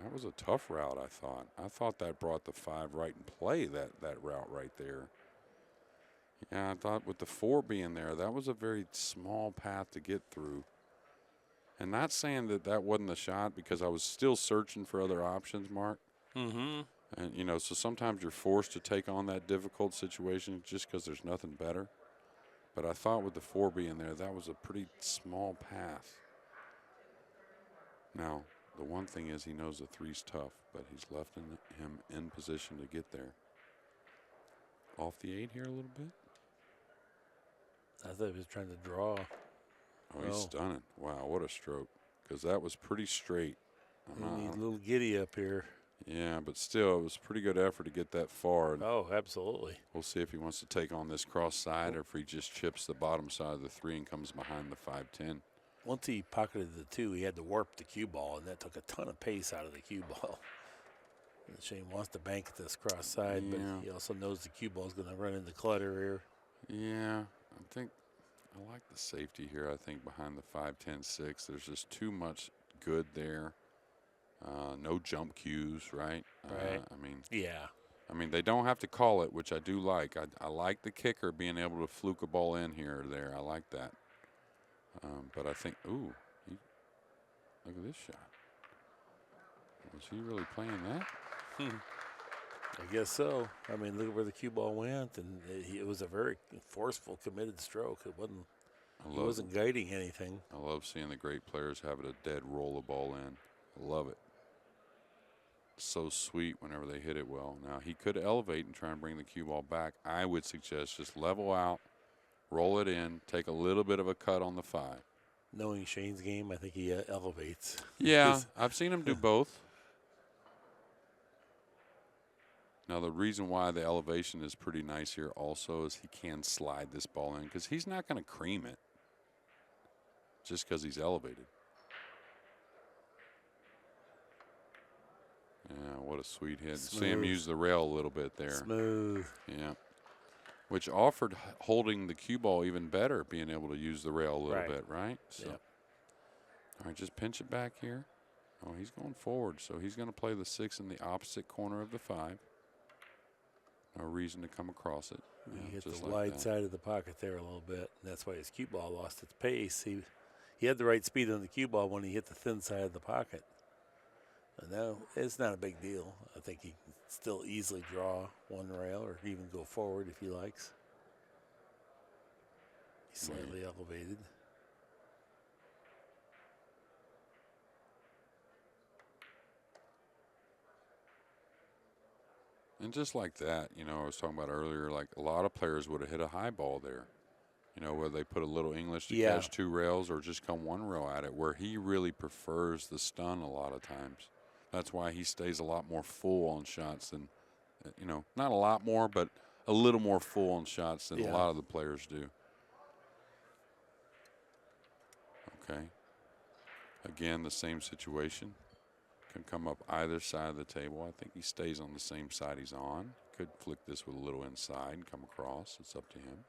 That was a tough route, I thought. I thought that brought the 5 right in play, that route right there. Yeah, I thought with the 4 being there, that was a very small path to get through. And not saying that that wasn't the shot, because I was still searching for other options, Mark. Mm-hmm. And, you know, so sometimes you're forced to take on that difficult situation just because there's nothing better. But I thought with the 4 being there, that was a pretty small path. Now, the one thing is he knows the 3's tough, but he's left him in position to get there. Off the 8 here a little bit. I thought he was trying to draw. Oh, he's stunning. Wow, what a stroke. Because that was pretty straight. He's a little giddy up here. Yeah, but still, it was a pretty good effort to get that far. Oh, absolutely. We'll see if he wants to take on this cross side or if he just chips the bottom side of the 3 and comes behind the 5-10. Once he pocketed the 2, he had to warp the cue ball, and that took a ton of pace out of the cue ball. And Shane wants to bank at this cross side, but he also knows the cue ball is going to run into clutter here. Yeah, I think I like the safety here. I think behind the 5-10-6, there's just too much good there. No jump cues, right? Right. I mean, they don't have to call it, which I do like. I like the kicker being able to fluke a ball in here or there. I like that. But I think, look at this shot. Was he really playing that? I guess so. I mean, look at where the cue ball went, and it was a very forceful, committed stroke. It wasn't. He wasn't guiding anything. I love seeing the great players have it a dead roll the ball in. I love it. So sweet whenever they hit it well. Now, he could elevate and try and bring the cue ball back. I would suggest just level out, roll it in, take a little bit of a cut on the 5. Knowing Shane's game, I think he elevates. Yeah, I've seen him do both. Now, the reason why the elevation is pretty nice here also is he can slide this ball in because he's not going to cream it just because he's elevated. Yeah, what a sweet hit. See him use the rail a little bit there. Smooth. Yeah. Which offered holding the cue ball even better, being able to use the rail a little bit, right? So, yep. All right, just pinch it back here. Oh, he's going forward, so he's going to play the 6 in the opposite corner of the 5. No reason to come across it. He hit the wide side of the pocket there a little bit, and that's why his cue ball lost its pace. He had the right speed on the cue ball when he hit the thin side of the pocket. And now it's not a big deal. I think he can still easily draw one rail or even go forward if he likes. He's slightly elevated. And just like that, you know, I was talking about earlier, like a lot of players would have hit a high ball there. You know, where they put a little English to catch 2 rails or just come 1 rail at it, where he really prefers the stun a lot of times. That's why he stays a lot more full on shots than, you know, not a lot more, but a little more full on shots than a lot of the players do. Okay. Again, the same situation. Can come up either side of the table. I think he stays on the same side he's on. Could flick this with a little inside and come across. It's up to him.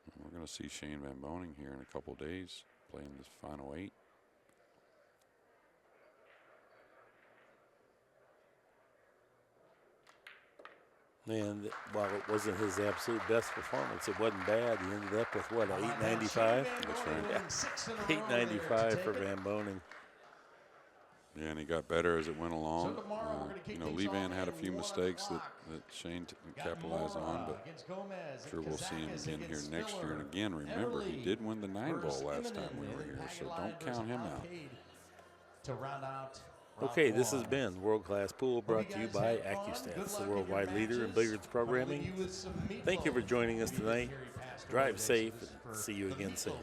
And we're going to see Shane Van Boening here in a couple days playing this final 8. And while it wasn't his absolute best performance, it wasn't bad. He ended up with, what, 895? That's right. Yeah. 895 for Van Boening. Yeah, and he got better as it went along. You know, Lee Van had a few mistakes that Shane capitalized on, but I'm sure we'll see him again here next year. And again, remember, he did win the 9 ball last time we were here, so don't count him out. Okay, this has been World Class Pool, brought to you by Accu-Stats, the worldwide leader in billiards programming. Thank you for joining us tonight. Drive safe, and see you again soon.